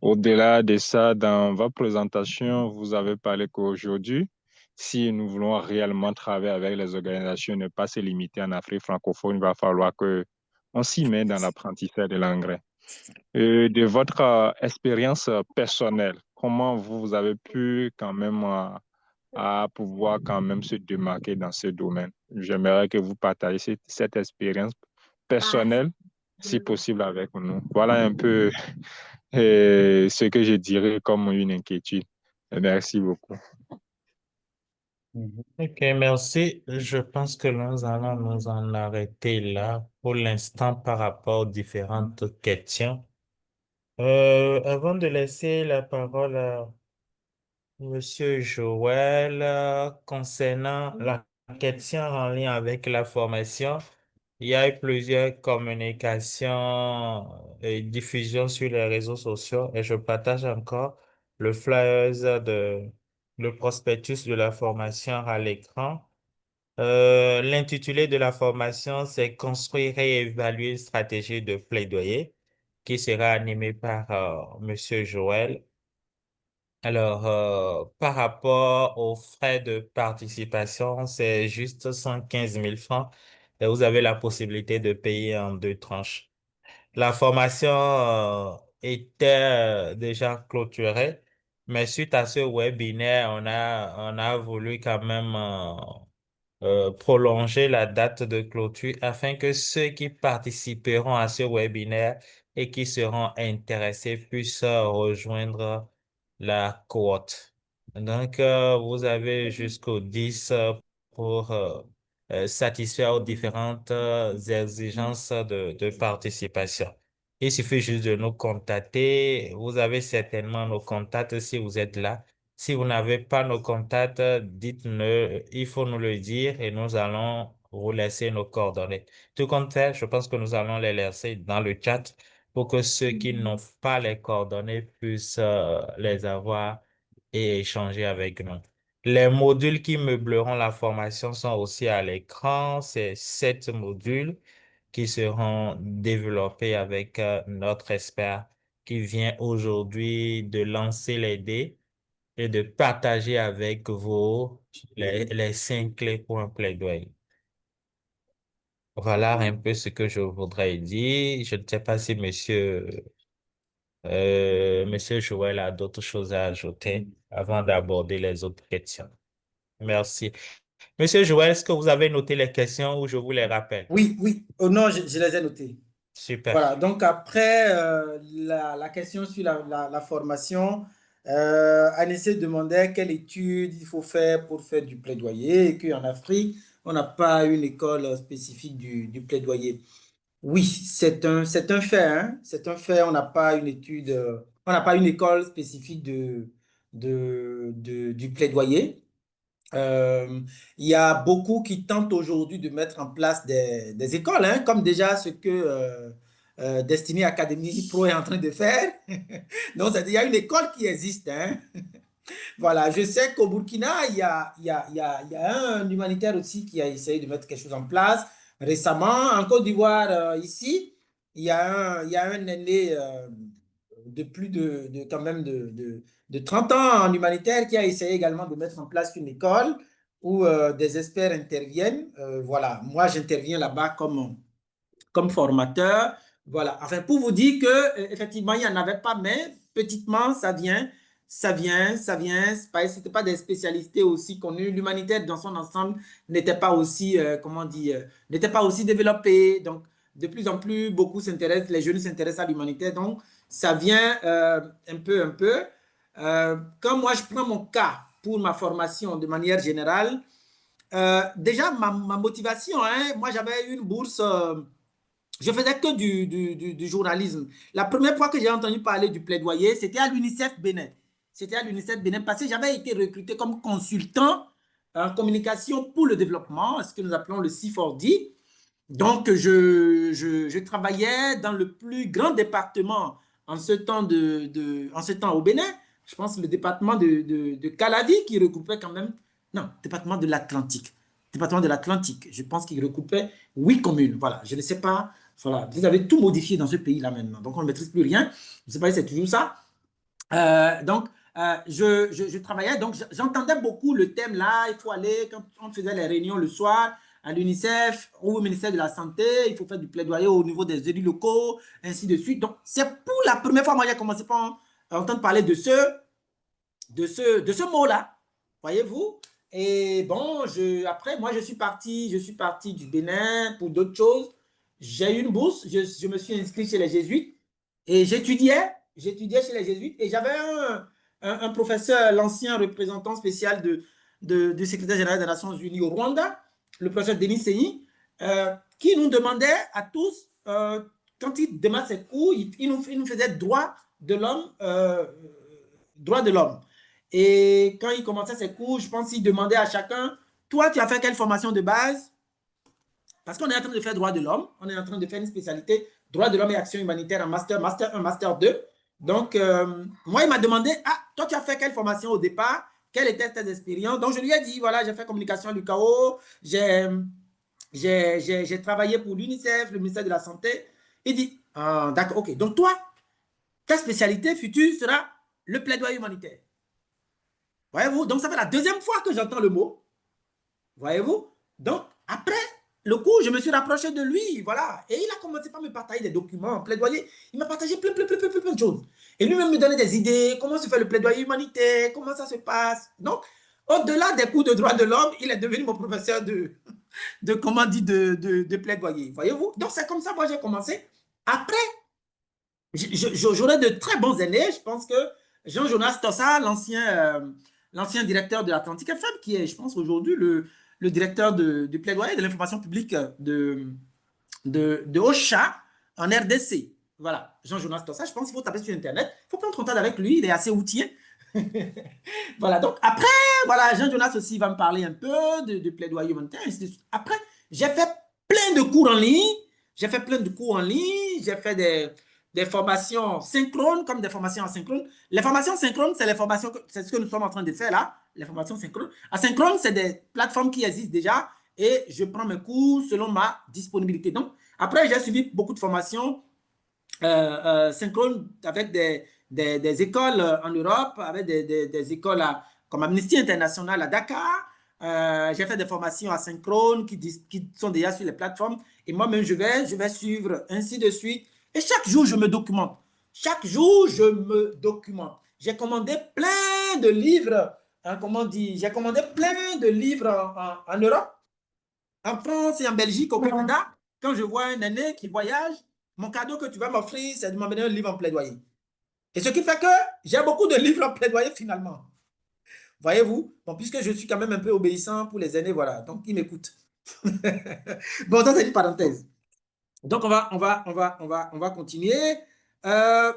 Au-delà de ça, dans votre présentation, vous avez parlé qu'aujourd'hui, si nous voulons réellement travailler avec les organisations, ne pas se limiter en Afrique francophone, il va falloir que on s'y mette dans l'apprentissage de l'anglais. De votre expérience personnelle, comment vous avez pu quand même à pouvoir quand même se démarquer dans ce domaine? J'aimerais que vous partagiez cette expérience personnelle, si possible, avec nous. Voilà un peu ce que je dirais comme une inquiétude. Merci beaucoup. Ok, merci. Je pense que nous allons nous en arrêter là pour l'instant par rapport aux différentes questions. Avant de laisser la parole à Monsieur Joël, concernant la question en lien avec la formation, il y a eu plusieurs communications et diffusions sur les réseaux sociaux et je partage encore le flyers le prospectus de la formation à l'écran. L'intitulé de la formation, c'est Construire et évaluer une stratégie de plaidoyer qui sera animée par Monsieur Joël. Alors, par rapport aux frais de participation, c'est juste 115 000 francs et vous avez la possibilité de payer en 2 tranches. La formation était déjà clôturée, mais suite à ce webinaire, on a voulu quand même prolonger la date de clôture afin que ceux qui participeront à ce webinaire et qui seront intéressés puissent rejoindre la cohorte. Donc, vous avez jusqu'au 10 pour satisfaire aux différentes exigences de participation. Il suffit juste de nous contacter. Vous avez certainement nos contacts si vous êtes là. Si vous n'avez pas nos contacts, dites-nous, il faut nous le dire et nous allons vous laisser nos coordonnées. Tout compte fait, je pense que nous allons les laisser dans le chat pour que ceux qui n'ont pas les coordonnées puissent les avoir et échanger avec nous. Les modules qui meubleront la formation sont aussi à l'écran. C'est 7 modules qui seront développés avec notre expert qui vient aujourd'hui de lancer les dés et de partager avec vous les 5 clés pour un plaidoyer. Voilà un peu ce que je voudrais dire. Je ne sais pas si monsieur Joël a d'autres choses à ajouter avant d'aborder les autres questions. Merci. Monsieur Joël, est-ce que vous avez noté les questions ou je vous les rappelle? Oui, oui. Oh non, je les ai notées. Super. Voilà, donc après la question sur la formation, Anissé demandait quelle étude il faut faire pour faire du plaidoyer et qu'en Afrique, on n'a pas une école spécifique du plaidoyer. Oui, c'est un fait, hein. C'est un fait, on n'a pas une étude, on n'a pas une école spécifique du plaidoyer. Il y a beaucoup qui tentent aujourd'hui de mettre en place des écoles, hein, comme déjà ce que Destiny Academy Pro est en train de faire. Donc, il y a une école qui existe, hein. Voilà, je sais qu'au Burkina, il y a un humanitaire aussi qui a essayé de mettre quelque chose en place récemment. En Côte d'Ivoire, ici, il y a un aîné de plus quand même de 30 ans en humanitaire qui a essayé également de mettre en place une école où des experts interviennent. Voilà, moi, j'interviens là-bas comme formateur. Voilà, enfin, pour vous dire que effectivement, il n'y en avait pas, mais petitement, ça vient, ça vient, ça vient. C'était pas des spécialités aussi connues. L'humanitaire dans son ensemble n'était pas aussi, comment dire, n'était pas aussi développé. Donc, de plus en plus, beaucoup s'intéressent, les jeunes s'intéressent à l'humanitaire. Donc, ça vient un peu, un peu. Quand moi, je prends mon cas pour ma formation de manière générale, déjà, ma motivation, hein, moi, j'avais une bourse. Je faisais que du journalisme. La première fois que j'ai entendu parler du plaidoyer, c'était à l'UNICEF Bénin. C'était à l'UNICEF Bénin parce que j'avais été recruté comme consultant en communication pour le développement, ce que nous appelons le C4D. Donc, je travaillais dans le plus grand département en ce temps, en ce temps au Bénin. Je pense le département de Calavi qui regroupait quand même... Non, département de l'Atlantique. Département de l'Atlantique. Je pense qu'il recoupait 8 communes. Voilà, je ne sais pas. Voilà, vous avez tout modifié dans ce pays-là maintenant. Donc, on ne maîtrise plus rien. Je ne sais pas si c'est toujours ça. Je travaillais, donc j'entendais beaucoup le thème là. Il faut aller, quand on faisait les réunions le soir, à l'UNICEF ou au ministère de la Santé, il faut faire du plaidoyer au niveau des élus locaux, ainsi de suite. Donc, c'est pour la première fois, moi, j'ai commencé par entendre parler de ce mot-là, voyez-vous. Et bon, après, moi, je suis parti du Bénin pour d'autres choses. J'ai eu une bourse, je me suis inscrit chez les Jésuites et j'étudiais chez les Jésuites et j'avais un professeur, l'ancien représentant spécial du secrétaire général des Nations Unies au Rwanda, le professeur Denis Seyi, qui nous demandait à tous, quand il démarre ses cours, il nous faisait droit de l'homme, droit de l'homme. Et quand il commençait ses cours, je pense qu'il demandait à chacun, toi, tu as fait quelle formation de base? Parce qu'on est en train de faire droit de l'homme, on est en train de faire une spécialité droit de l'homme et action humanitaire en master 1, master 2. Donc, moi, il m'a demandé, ah, toi, tu as fait quelle formation au départ? Quelles étaient tes expériences? Donc, je lui ai dit, voilà, j'ai fait communication à l'UCAO, j'ai travaillé pour l'UNICEF, le ministère de la Santé. Il dit, ah, d'accord, ok. Donc, toi, ta spécialité future sera le plaidoyer humanitaire. Voyez-vous? Donc, ça fait la deuxième fois que j'entends le mot. Voyez-vous? Donc, après, le coup, je me suis rapproché de lui, voilà. Et il a commencé par me partager des documents, plaidoyer. Il m'a partagé plein de choses. Et lui-même me donnait des idées, comment se fait le plaidoyer humanitaire, comment ça se passe. Donc, au-delà des cours de droit de l'homme, il est devenu mon professeur comment dit, de plaidoyer. Voyez-vous? Donc, c'est comme ça, moi, j'ai commencé. Après, j'aurai de très bons aînés. Je pense que Jean-Jonas Tossa, l'ancien directeur de l'Atlantique FM, qui est, je pense, aujourd'hui le directeur du plaidoyer de l'information publique de OCHA en RDC. Voilà, Jean-Jonas Tossa, je pense qu'il faut taper sur Internet. Il faut prendre contact avec lui, il est assez outillé. Voilà, donc après, voilà, Jean-Jonas aussi va me parler un peu de plaidoyer humanitaire. Après, j'ai fait plein de cours en ligne. J'ai fait plein de cours en ligne. J'ai fait des formations synchrones comme des formations asynchrones. Les formations synchrones, c'est les formations, c'est ce que nous sommes en train de faire là, les formations synchrones. Asynchrones, c'est des plateformes qui existent déjà et je prends mes cours selon ma disponibilité. Donc, après, j'ai suivi beaucoup de formations synchrones avec des écoles en Europe, avec des écoles comme Amnesty International à Dakar. J'ai fait des formations asynchrones qui sont déjà sur les plateformes. Et moi-même, je vais suivre ainsi de suite. Et chaque jour, je me documente. Chaque jour, je me documente. J'ai commandé plein de livres. Hein, comment dire? J'ai commandé plein de livres en Europe, en France et en Belgique, au Canada. Quand je vois un aîné qui voyage, mon cadeau que tu vas m'offrir, c'est de m'amener un livre en plaidoyer. Et ce qui fait que j'ai beaucoup de livres en plaidoyer finalement. Voyez-vous? Bon, puisque je suis quand même un peu obéissant pour les aînés, voilà. Donc, ils m'écoutent. Bon, ça, c'est une parenthèse. Donc, on va continuer. Le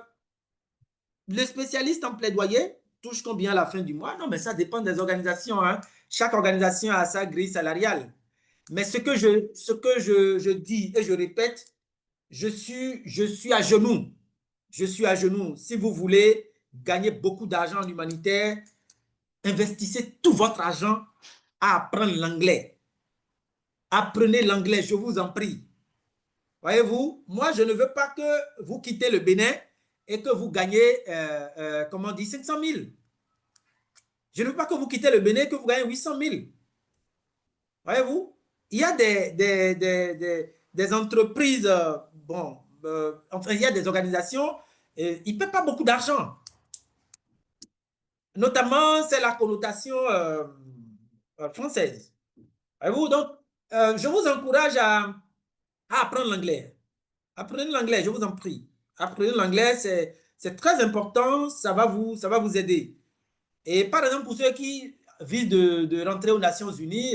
spécialiste en plaidoyer touche combien à la fin du mois? Non, mais ça dépend des organisations. Hein. Chaque organisation a sa grille salariale. Mais ce que je dis et je répète, je suis à genoux. Je suis à genoux. Si vous voulez gagner beaucoup d'argent en humanitaire, investissez tout votre argent à apprendre l'anglais. Apprenez l'anglais, je vous en prie. Voyez-vous, moi, je ne veux pas que vous quittez le Bénin et que vous gagnez, comment on dit, 500 000. Je ne veux pas que vous quittez le Bénin et que vous gagnez 800 000. Voyez-vous, il y a des entreprises, enfin, il y a des organisations, ils ne paient pas beaucoup d'argent. Notamment, c'est la connotation française. Voyez-vous, donc, je vous encourage à apprendre l'anglais. Apprenez l'anglais, je vous en prie. Apprenez l'anglais, c'est très important, ça va vous aider. Et par exemple, pour ceux qui visent de rentrer aux Nations Unies,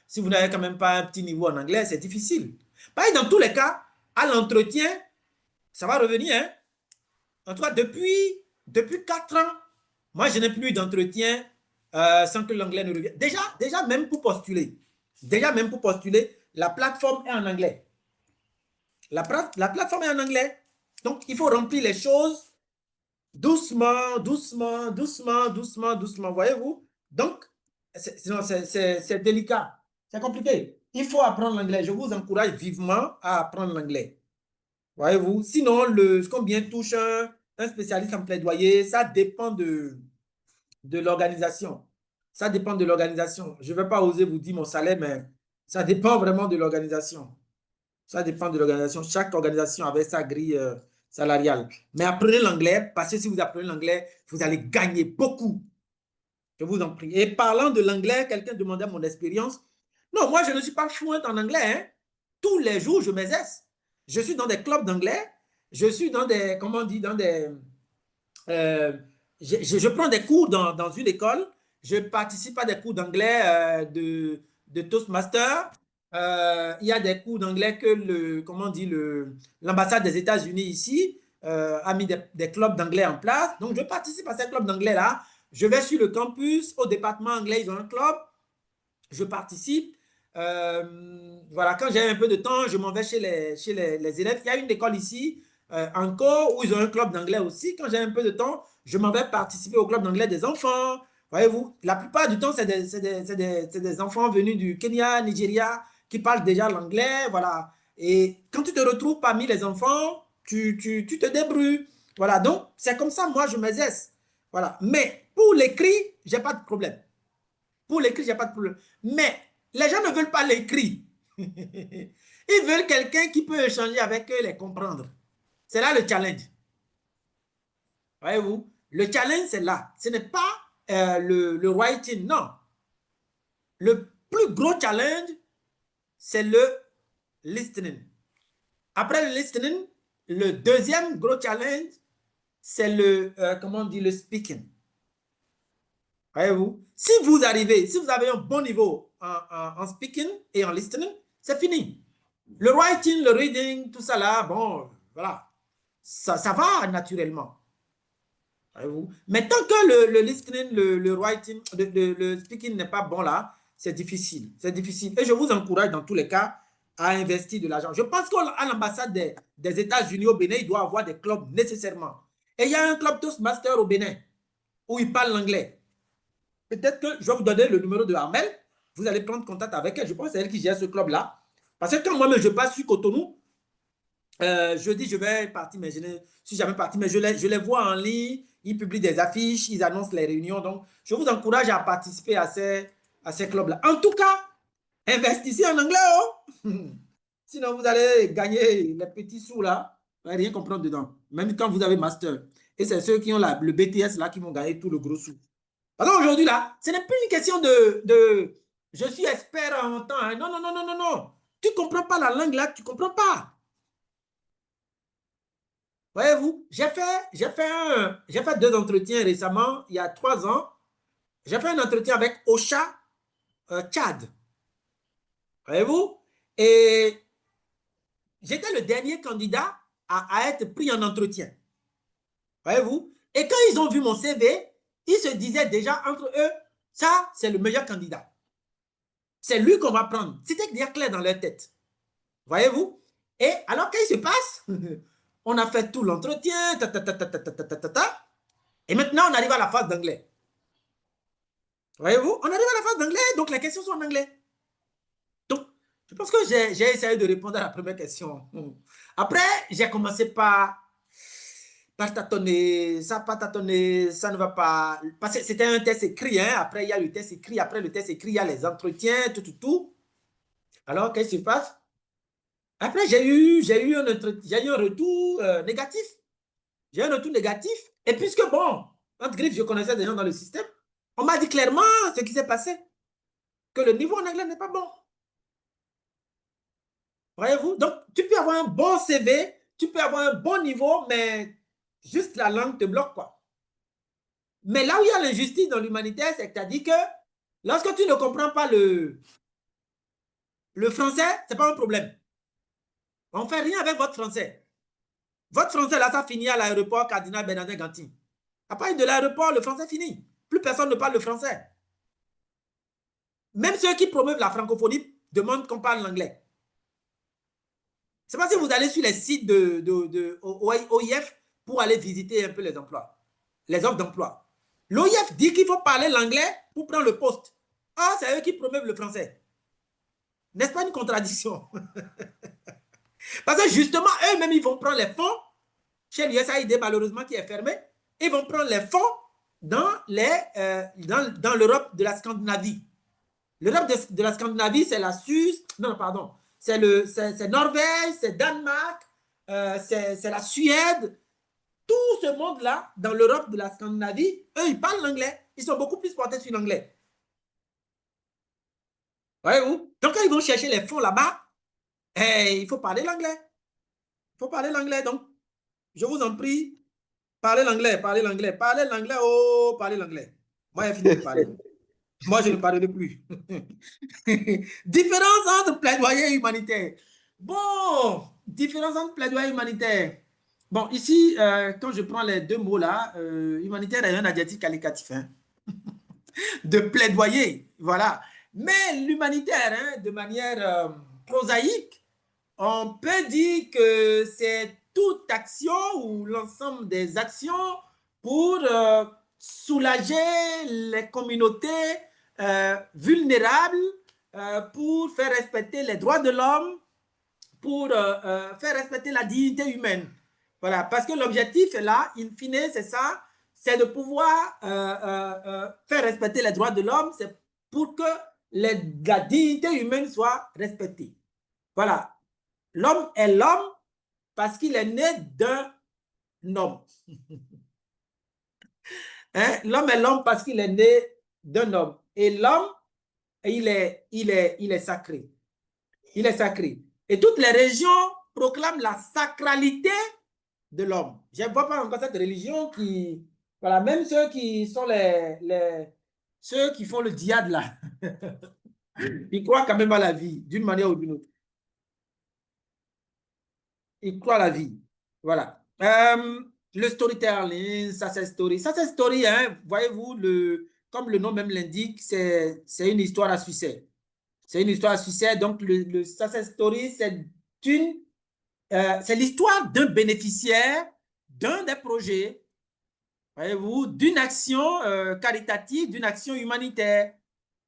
si vous n'avez quand même pas un petit niveau en anglais, c'est difficile. Pareil, dans tous les cas, à l'entretien, ça va revenir. Hein? En tout cas, depuis 4 ans, moi, je n'ai plus d'entretien sans que l'anglais ne revienne. Déjà, même pour postuler, la plateforme est en anglais. La plateforme est en anglais. Donc, il faut remplir les choses doucement, voyez-vous? Donc, c'est délicat, c'est compliqué. Il faut apprendre l'anglais. Je vous encourage vivement à apprendre l'anglais. Voyez-vous? Sinon, combien touche un spécialiste en plaidoyer, ça dépend de l'organisation. Ça dépend de l'organisation. Je ne vais pas oser vous dire mon salaire, mais ça dépend vraiment de l'organisation. Ça dépend de l'organisation. Chaque organisation avait sa grille salariale. Mais apprenez l'anglais, parce que si vous apprenez l'anglais, vous allez gagner beaucoup. Je vous en prie. Et parlant de l'anglais, quelqu'un demandait mon expérience. Non, moi, je ne suis pas fluent en anglais. Hein. Tous les jours, je m'exerce. Je suis dans des clubs d'anglais. Je suis dans des, comment on dit, dans des... je prends des cours dans une école. Je participe à des cours d'anglais de Toastmaster. Il y a des cours d'anglais que l'ambassade des États-Unis ici a mis des clubs d'anglais en place. Donc, je participe à ces clubs d'anglais-là. Je vais sur le campus, au département anglais, ils ont un club. Je participe. Voilà, quand j'ai un peu de temps, je m'en vais chez les élèves. Il y a une école ici, encore, où ils ont un club d'anglais aussi. Quand j'ai un peu de temps, je m'en vais participer au club d'anglais des enfants. Voyez-vous, la plupart du temps, c'est des enfants venus du Kenya, Nigeria, qui parlent déjà l'anglais. Voilà. Et quand tu te retrouves parmi les enfants, tu te débrouilles. Voilà, donc c'est comme ça, moi, je m'exerce. Voilà. Mais pour l'écrit, je n'ai pas de problème. Pour l'écrit, je n'ai pas de problème. Mais les gens ne veulent pas l'écrit. Ils veulent quelqu'un qui peut échanger avec eux et les comprendre. C'est là le challenge. Voyez-vous? Le challenge, c'est là. Ce n'est pas le writing, non. Le plus gros challenge, c'est le listening. Après le listening, le deuxième gros challenge, c'est le, comment on dit, le speaking. Voyez-vous? Si vous arrivez, si vous avez un bon niveau en speaking et en listening, c'est fini. Le writing, le reading, tout ça là, bon, voilà. Ça va naturellement. Voyez-vous? Mais tant que le listening, le writing, le speaking n'est pas bon là, c'est difficile. C'est difficile. Et je vous encourage dans tous les cas à investir de l'argent. Je pense qu'à l'ambassade des États-Unis au Bénin, il doit avoir des clubs nécessairement. Et il y a un club Toastmaster au Bénin où il parle l'anglais. Peut-être que je vais vous donner le numéro de Armel. Vous allez prendre contact avec elle. Je pense que c'est elle qui gère ce club-là. Parce que quand moi-même je passe sur Cotonou, je dis je vais partir, mais je ne suis jamais parti. Mais je les vois en ligne. Ils publient des affiches, ils annoncent les réunions. Donc, je vous encourage à participer à ces clubs-là. En tout cas, investissez en anglais. Oh. Sinon, vous allez gagner les petits sous là. Vous n'allez rien comprendre dedans. Même quand vous avez master. Et c'est ceux qui ont le BTS là qui vont gagner tout le gros sou. Parce qu'aujourd'hui là, ce n'est plus une question de je suis expert en temps. Hein. Non, non, non, non, non, non. Tu ne comprends pas la langue là, tu ne comprends pas. Voyez-vous, j'ai fait 2 entretiens récemment, il y a 3 ans. J'ai fait un entretien avec Ocha Tchad. Voyez-vous? Et j'étais le dernier candidat à être pris en entretien. Voyez-vous? Et quand ils ont vu mon CV, ils se disaient déjà entre eux, ça, c'est le meilleur candidat. C'est lui qu'on va prendre. C'était déjà clair dans leur tête. Voyez-vous? Et alors, qu'est-ce qui se passe? On a fait tout l'entretien, et maintenant, on arrive à la phase d'anglais. Voyez-vous? On arrive à la phase d'anglais, donc les questions sont en anglais. Donc, je pense que j'ai essayé de répondre à la première question. Après, j'ai commencé par tâtonner, ça ne va pas. Parce que c'était un test écrit, hein. Après, il y a le test écrit. Après le test écrit, il y a les entretiens, tout. Alors, qu'est-ce qui se passe? Après, j'ai eu un retour négatif. J'ai un retour négatif. Et puisque, bon, entre griffes, je connaissais des gens dans le système, on m'a dit clairement ce qui s'est passé. Que le niveau en anglais n'est pas bon. Voyez-vous? Donc, tu peux avoir un bon CV, tu peux avoir un bon niveau, mais juste la langue te bloque, quoi. Mais là où il y a l'injustice dans l'humanitaire, c'est que tu as dit que lorsque tu ne comprends pas le français, ce n'est pas un problème. On ne fait rien avec votre français. Votre français, là, ça finit à l'aéroport Cardinal Bernardin Ganty. À partir de l'aéroport, le français finit. Plus personne ne parle le français. Même ceux qui promeuvent la francophonie demandent qu'on parle l'anglais. C'est pas si vous allez sur les sites de OIF pour aller visiter un peu les emplois, les offres d'emploi. L'OIF dit qu'il faut parler l'anglais pour prendre le poste. Ah, c'est eux qui promeuvent le français. N'est-ce pas une contradiction? Parce que justement, eux-mêmes, ils vont prendre les fonds chez l'USAID, malheureusement, qui est fermé. Ils vont prendre les fonds dans l'Europe de la Scandinavie. L'Europe de la Scandinavie, c'est la Suisse. Non, pardon. C'est Norvège, c'est Danemark, c'est la Suède. Tout ce monde-là, dans l'Europe de la Scandinavie, eux, ils parlent l'anglais. Ils sont beaucoup plus portés sur l'anglais. Voyez-vous? Donc, quand ils vont chercher les fonds là-bas, il faut parler l'anglais. Il faut parler l'anglais. Donc, je vous en prie, parlez l'anglais, parlez l'anglais, parlez l'anglais, oh, parlez l'anglais. Moi, j'ai fini de parler. Moi, je ne parlerai plus. Différence entre plaidoyer et humanitaire. Bon, différence entre plaidoyer et humanitaire. Bon, ici, quand je prends les 2 mots là, humanitaire est un adjectif qualificatif. Hein, de plaidoyer, voilà. Mais l'humanitaire, hein, de manière prosaïque, on peut dire que c'est toute action ou l'ensemble des actions pour soulager les communautés vulnérables, pour faire respecter les droits de l'homme, pour faire respecter la dignité humaine. Voilà, parce que l'objectif est là, in fine, c'est ça, c'est de pouvoir faire respecter les droits de l'homme, c'est pour que la dignité humaine soit respectée. Voilà. L'homme est l'homme parce qu'il est né d'un homme. Hein? L'homme est l'homme parce qu'il est né d'un homme. Et l'homme, il est sacré. Il est sacré. Et toutes les régions proclament la sacralité de l'homme. Je ne vois pas encore cette religion qui... Voilà, même ceux qui sont ceux qui font le djihad là. Ils croient quand même à la vie, d'une manière ou d'une autre. Ils croient à la vie. Voilà. Le storytelling, success story. Success story, hein, voyez-vous, comme le nom même l'indique, c'est une histoire à succès. C'est une histoire à succès. Donc, le success story, c'est l'histoire d'un bénéficiaire d'un des projets, voyez-vous, d'une action caritative, d'une action humanitaire.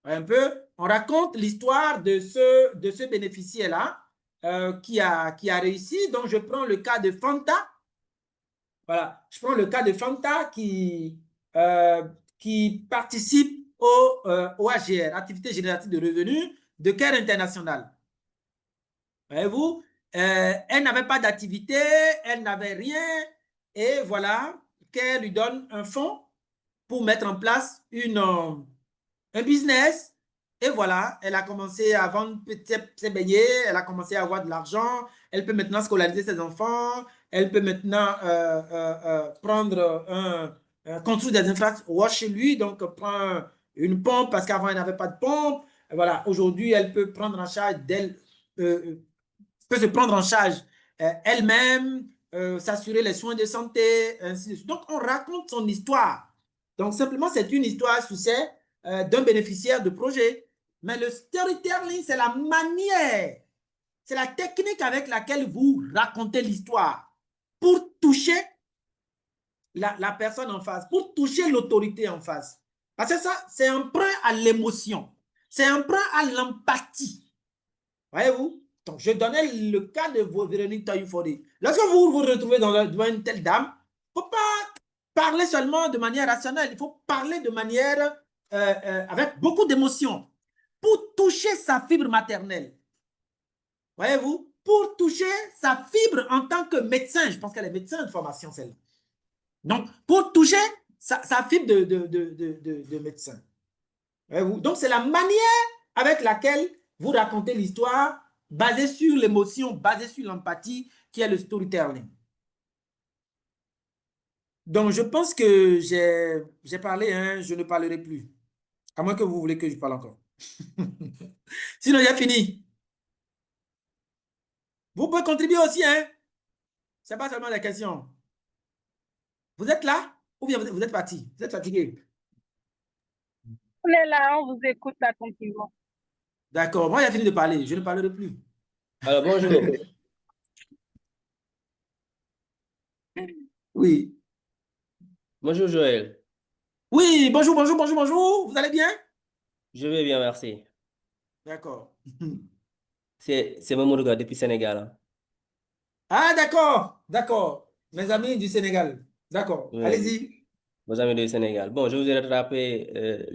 Un peu, on raconte l'histoire de ce bénéficiaire-là qui a réussi. Donc, je prends le cas de Fanta. Voilà, je prends le cas de Fanta qui participe au AGR, Activité générative de revenus, de Care International. Voyez-vous, elle n'avait pas d'activité, elle n'avait rien, et voilà, qu'elle lui donne un fonds pour mettre en place un business. Et voilà, elle a commencé à vendre ses beignets, elle a commencé à avoir de l'argent, elle peut maintenant scolariser ses enfants, elle peut maintenant construire des infrastructures chez lui, donc prendre une pompe parce qu'avant elle n'avait pas de pompe. Et voilà, aujourd'hui elle peut prendre en charge peut se prendre en charge elle-même, s'assurer les soins de santé, ainsi de suite. Donc on raconte son histoire. Donc simplement c'est une histoire succès d'un bénéficiaire de projet. Mais le storytelling, c'est la manière, c'est la technique avec laquelle vous racontez l'histoire pour toucher la personne en face, pour toucher l'autorité en face. Parce que ça, c'est emprunt à l'émotion, c'est emprunt à l'empathie. Voyez-vous? Donc, je donnais le cas de Véronique Taillou-Fordé. Lorsque vous vous retrouvez devant une telle dame, il ne faut pas parler seulement de manière rationnelle, il faut parler de manière avec beaucoup d'émotion pour toucher sa fibre maternelle. Voyez-vous? Pour toucher sa fibre en tant que médecin. Je pense qu'elle est médecin de formation, celle-là. Donc, pour toucher sa fibre de médecin. Voyez-vous? Donc, c'est la manière avec laquelle vous racontez l'histoire basée sur l'émotion, basée sur l'empathie, qui est le storytelling. Donc, je pense que j'ai parlé, hein, je ne parlerai plus. À moins que vous voulez que je parle encore. Sinon, j'ai fini. Vous pouvez contribuer aussi, hein. Ce n'est pas seulement des questions. Vous êtes là ou bien vous êtes parti? Vous êtes fatigué? On est là, on vous écoute attentivement. D'accord, moi j'ai fini de parler, je ne parlerai plus. Alors, bonjour. Oui. Bonjour, Joël. Oui, bonjour, bonjour, bonjour, bonjour. Vous allez bien? Je vais bien, merci. D'accord. C'est Mamoudouga depuis Sénégal. Hein. Ah, d'accord, d'accord. Mes amis du Sénégal. D'accord, Oui, allez-y. vos amis du Sénégal. Bon, je vous ai rattrapé,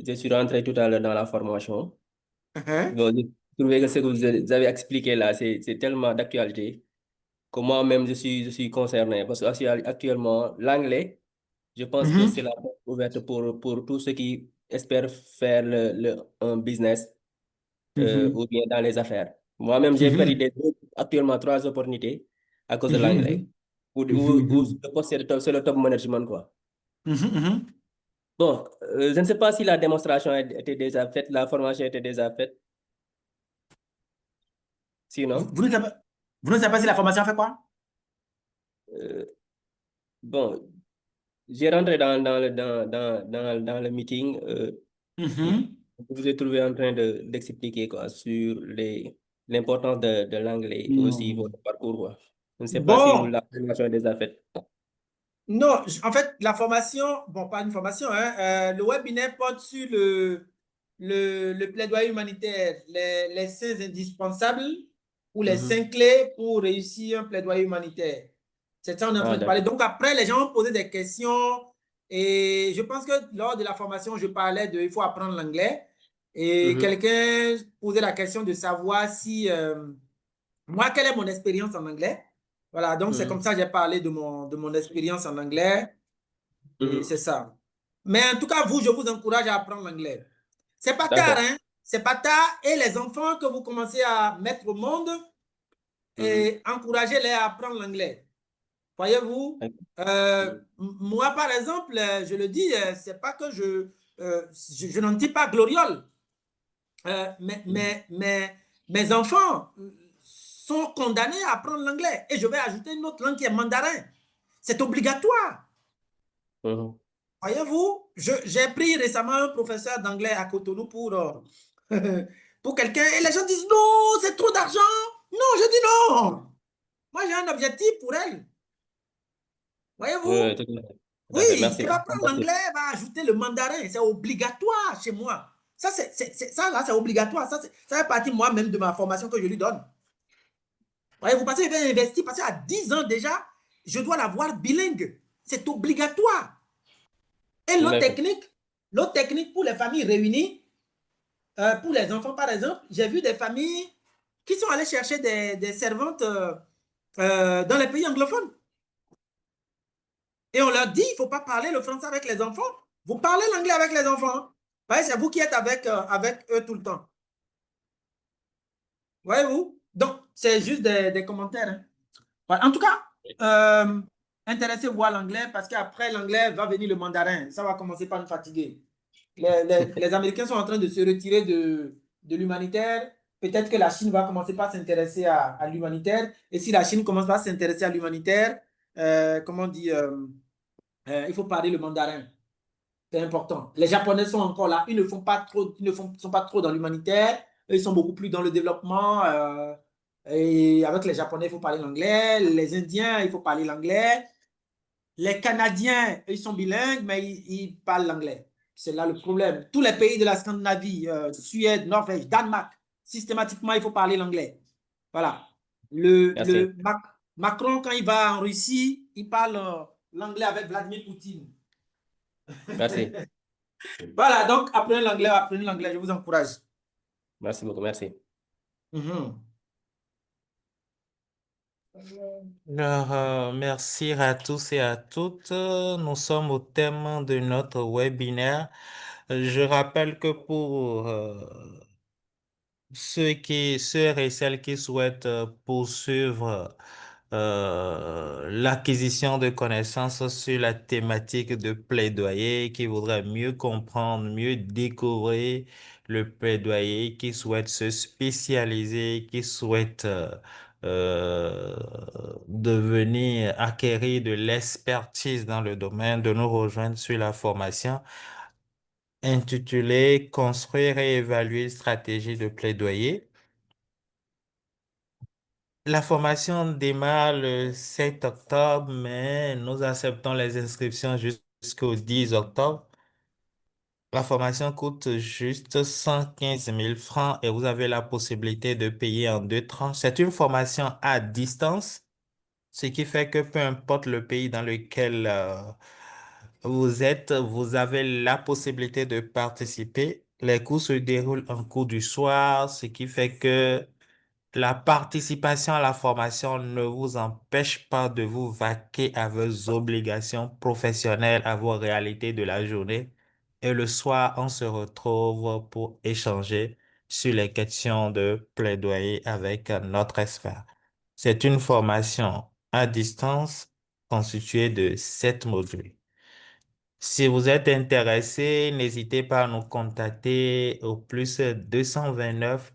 je suis rentré tout à l'heure dans la formation. Bon, je trouvais que ce que vous avez expliqué là, c'est tellement d'actualité que moi-même, je suis concerné. Parce qu'actuellement, l'anglais, je pense que c'est la porte ouverte pour tous ceux qui espèrent faire un business ou bien dans les affaires. Moi-même, j'ai perdu actuellement 3 opportunités à cause de l'anglais. Ou le poste, c'est le top management, quoi. Bon, je ne sais pas si la démonstration était déjà faite, la formation était déjà faite. Sinon, Vous ne savez pas si la formation fait quoi? bon, j'ai rentré dans le meeting. Je vous ai trouvé en train d'expliquer quoi, sur l'importance de l'anglais et aussi votre parcours. Quoi. Je ne sais pas si Bon, la formation est déjà faite. non, en fait, la formation, bon, pas une formation, hein, le webinaire porte sur le plaidoyer humanitaire, les 5 indispensables ou les 5 clés pour réussir un plaidoyer humanitaire. C'est ça qu'on est en train de parler. Donc après, les gens ont posé des questions et je pense que lors de la formation, je parlais il faut apprendre l'anglais et quelqu'un posait la question de savoir si Moi, quelle est mon expérience en anglais? Voilà, donc c'est comme ça que j'ai parlé de mon expérience en anglais. Et c'est ça. Mais en tout cas, vous, je vous encourage à apprendre l'anglais. C'est pas tard, hein? C'est pas tard. Et les enfants que vous commencez à mettre au monde, et encouragez-les à apprendre l'anglais. Voyez-vous, moi, par exemple, je le dis, c'est pas que je n'en dis pas gloriole. Mes enfants sont condamnés à apprendre l'anglais. Et je vais ajouter une autre langue qui est mandarin. C'est obligatoire. Voyez-vous, j'ai pris récemment un professeur d'anglais à Cotonou pour quelqu'un et les gens disent non, c'est trop d'argent. Non, je dis non. Moi, j'ai un objectif pour elle. Voyez-vous? Oui, il va prendre l'anglais, va ajouter le mandarin. C'est obligatoire chez moi. Ça, ça là, c'est obligatoire. Ça fait partie moi-même de ma formation que je lui donne. Voyez-vous, parce qu'il va investir, parce qu'à 10 ans déjà, je dois l'avoir bilingue. C'est obligatoire. Et l'autre technique pour les familles réunies, pour les enfants, par exemple, j'ai vu des familles qui sont allées chercher des servantes dans les pays anglophones. Et on leur dit, il ne faut pas parler le français avec les enfants. Vous parlez l'anglais avec les enfants. C'est vous qui êtes avec eux tout le temps. Voyez-vous? Donc, c'est juste des commentaires. Hein. Voilà. En tout cas, intéressez-vous à l'anglais parce qu'après l'anglais va venir le mandarin. Ça va commencer par nous fatiguer. Les Américains sont en train de se retirer de l'humanitaire. Peut-être que la Chine va commencer par s'intéresser à l'humanitaire. Et si la Chine commence par s'intéresser à l'humanitaire, comment on dit, il faut parler le mandarin. C'est important. Les Japonais sont encore là. Ils ne sont pas trop dans l'humanitaire. Ils sont beaucoup plus dans le développement. Et avec les Japonais, il faut parler l'anglais. Les Indiens, il faut parler l'anglais. Les Canadiens, ils sont bilingues, mais ils parlent l'anglais. C'est là le problème. Tous les pays de la Scandinavie, Suède, Norvège, Danemark, systématiquement, il faut parler l'anglais. Voilà. Macron, quand il va en Russie, il parle l'anglais avec Vladimir Poutine. Merci. Voilà, donc apprenez l'anglais, je vous encourage. Merci beaucoup, merci. Alors, merci à tous et à toutes. Nous sommes au thème de notre webinaire. Je rappelle que pour ceux et celles qui souhaitent poursuivre l'acquisition de connaissances sur la thématique de plaidoyer, qui voudraient mieux comprendre, mieux découvrir le plaidoyer, qui souhaitent se spécialiser, qui souhaitent devenir, acquérir de l'expertise dans le domaine, de nous rejoindre sur la formation intitulée Construire et évaluer une stratégie de plaidoyer. La formation démarre le 7 octobre, mais nous acceptons les inscriptions jusqu'au 10 octobre. La formation coûte juste 115 000 francs et vous avez la possibilité de payer en 2 tranches. C'est une formation à distance, ce qui fait que peu importe le pays dans lequel vous êtes, vous avez la possibilité de participer. Les cours se déroulent en cours du soir, ce qui fait que la participation à la formation ne vous empêche pas de vous vaquer à vos obligations professionnelles, à vos réalités de la journée. Et le soir, on se retrouve pour échanger sur les questions de plaidoyer avec notre expert. C'est une formation à distance constituée de 7 modules. Si vous êtes intéressé, n'hésitez pas à nous contacter au plus 229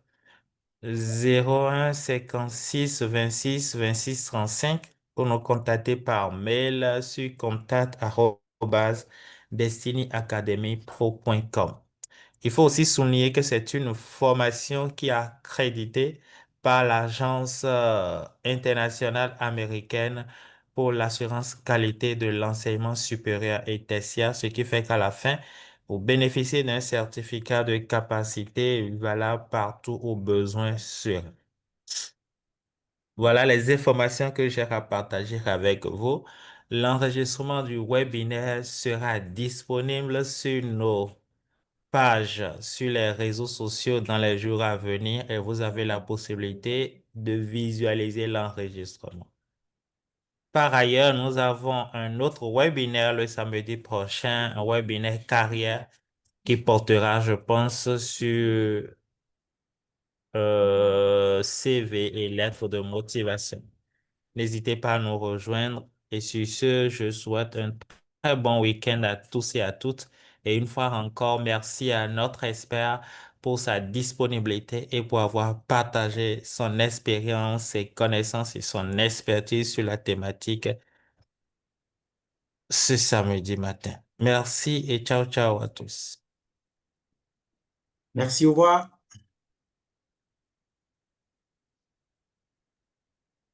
01 56 26 26 35 ou nous contacter par mail sur contact@destinyacademypro.com. Il faut aussi souligner que c'est une formation qui est accréditée par l'Agence internationale américaine pour l'assurance qualité de l'enseignement supérieur et tertiaire, ce qui fait qu'à la fin, vous bénéficiez d'un certificat de capacité valable partout au besoin sûr. Voilà les informations que j'ai à partager avec vous. L'enregistrement du webinaire sera disponible sur nos pages sur les réseaux sociaux dans les jours à venir et vous avez la possibilité de visualiser l'enregistrement. Par ailleurs, nous avons un autre webinaire le samedi prochain, un webinaire carrière qui portera, je pense, sur CV et lettres de motivation. N'hésitez pas à nous rejoindre. Et sur ce, je souhaite un très bon week-end à tous et à toutes. Et une fois encore, merci à notre expert pour sa disponibilité et pour avoir partagé son expérience, ses connaissances et son expertise sur la thématique ce samedi matin. Merci et ciao, ciao à tous. Merci, au revoir.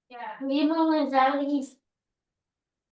Yeah, we have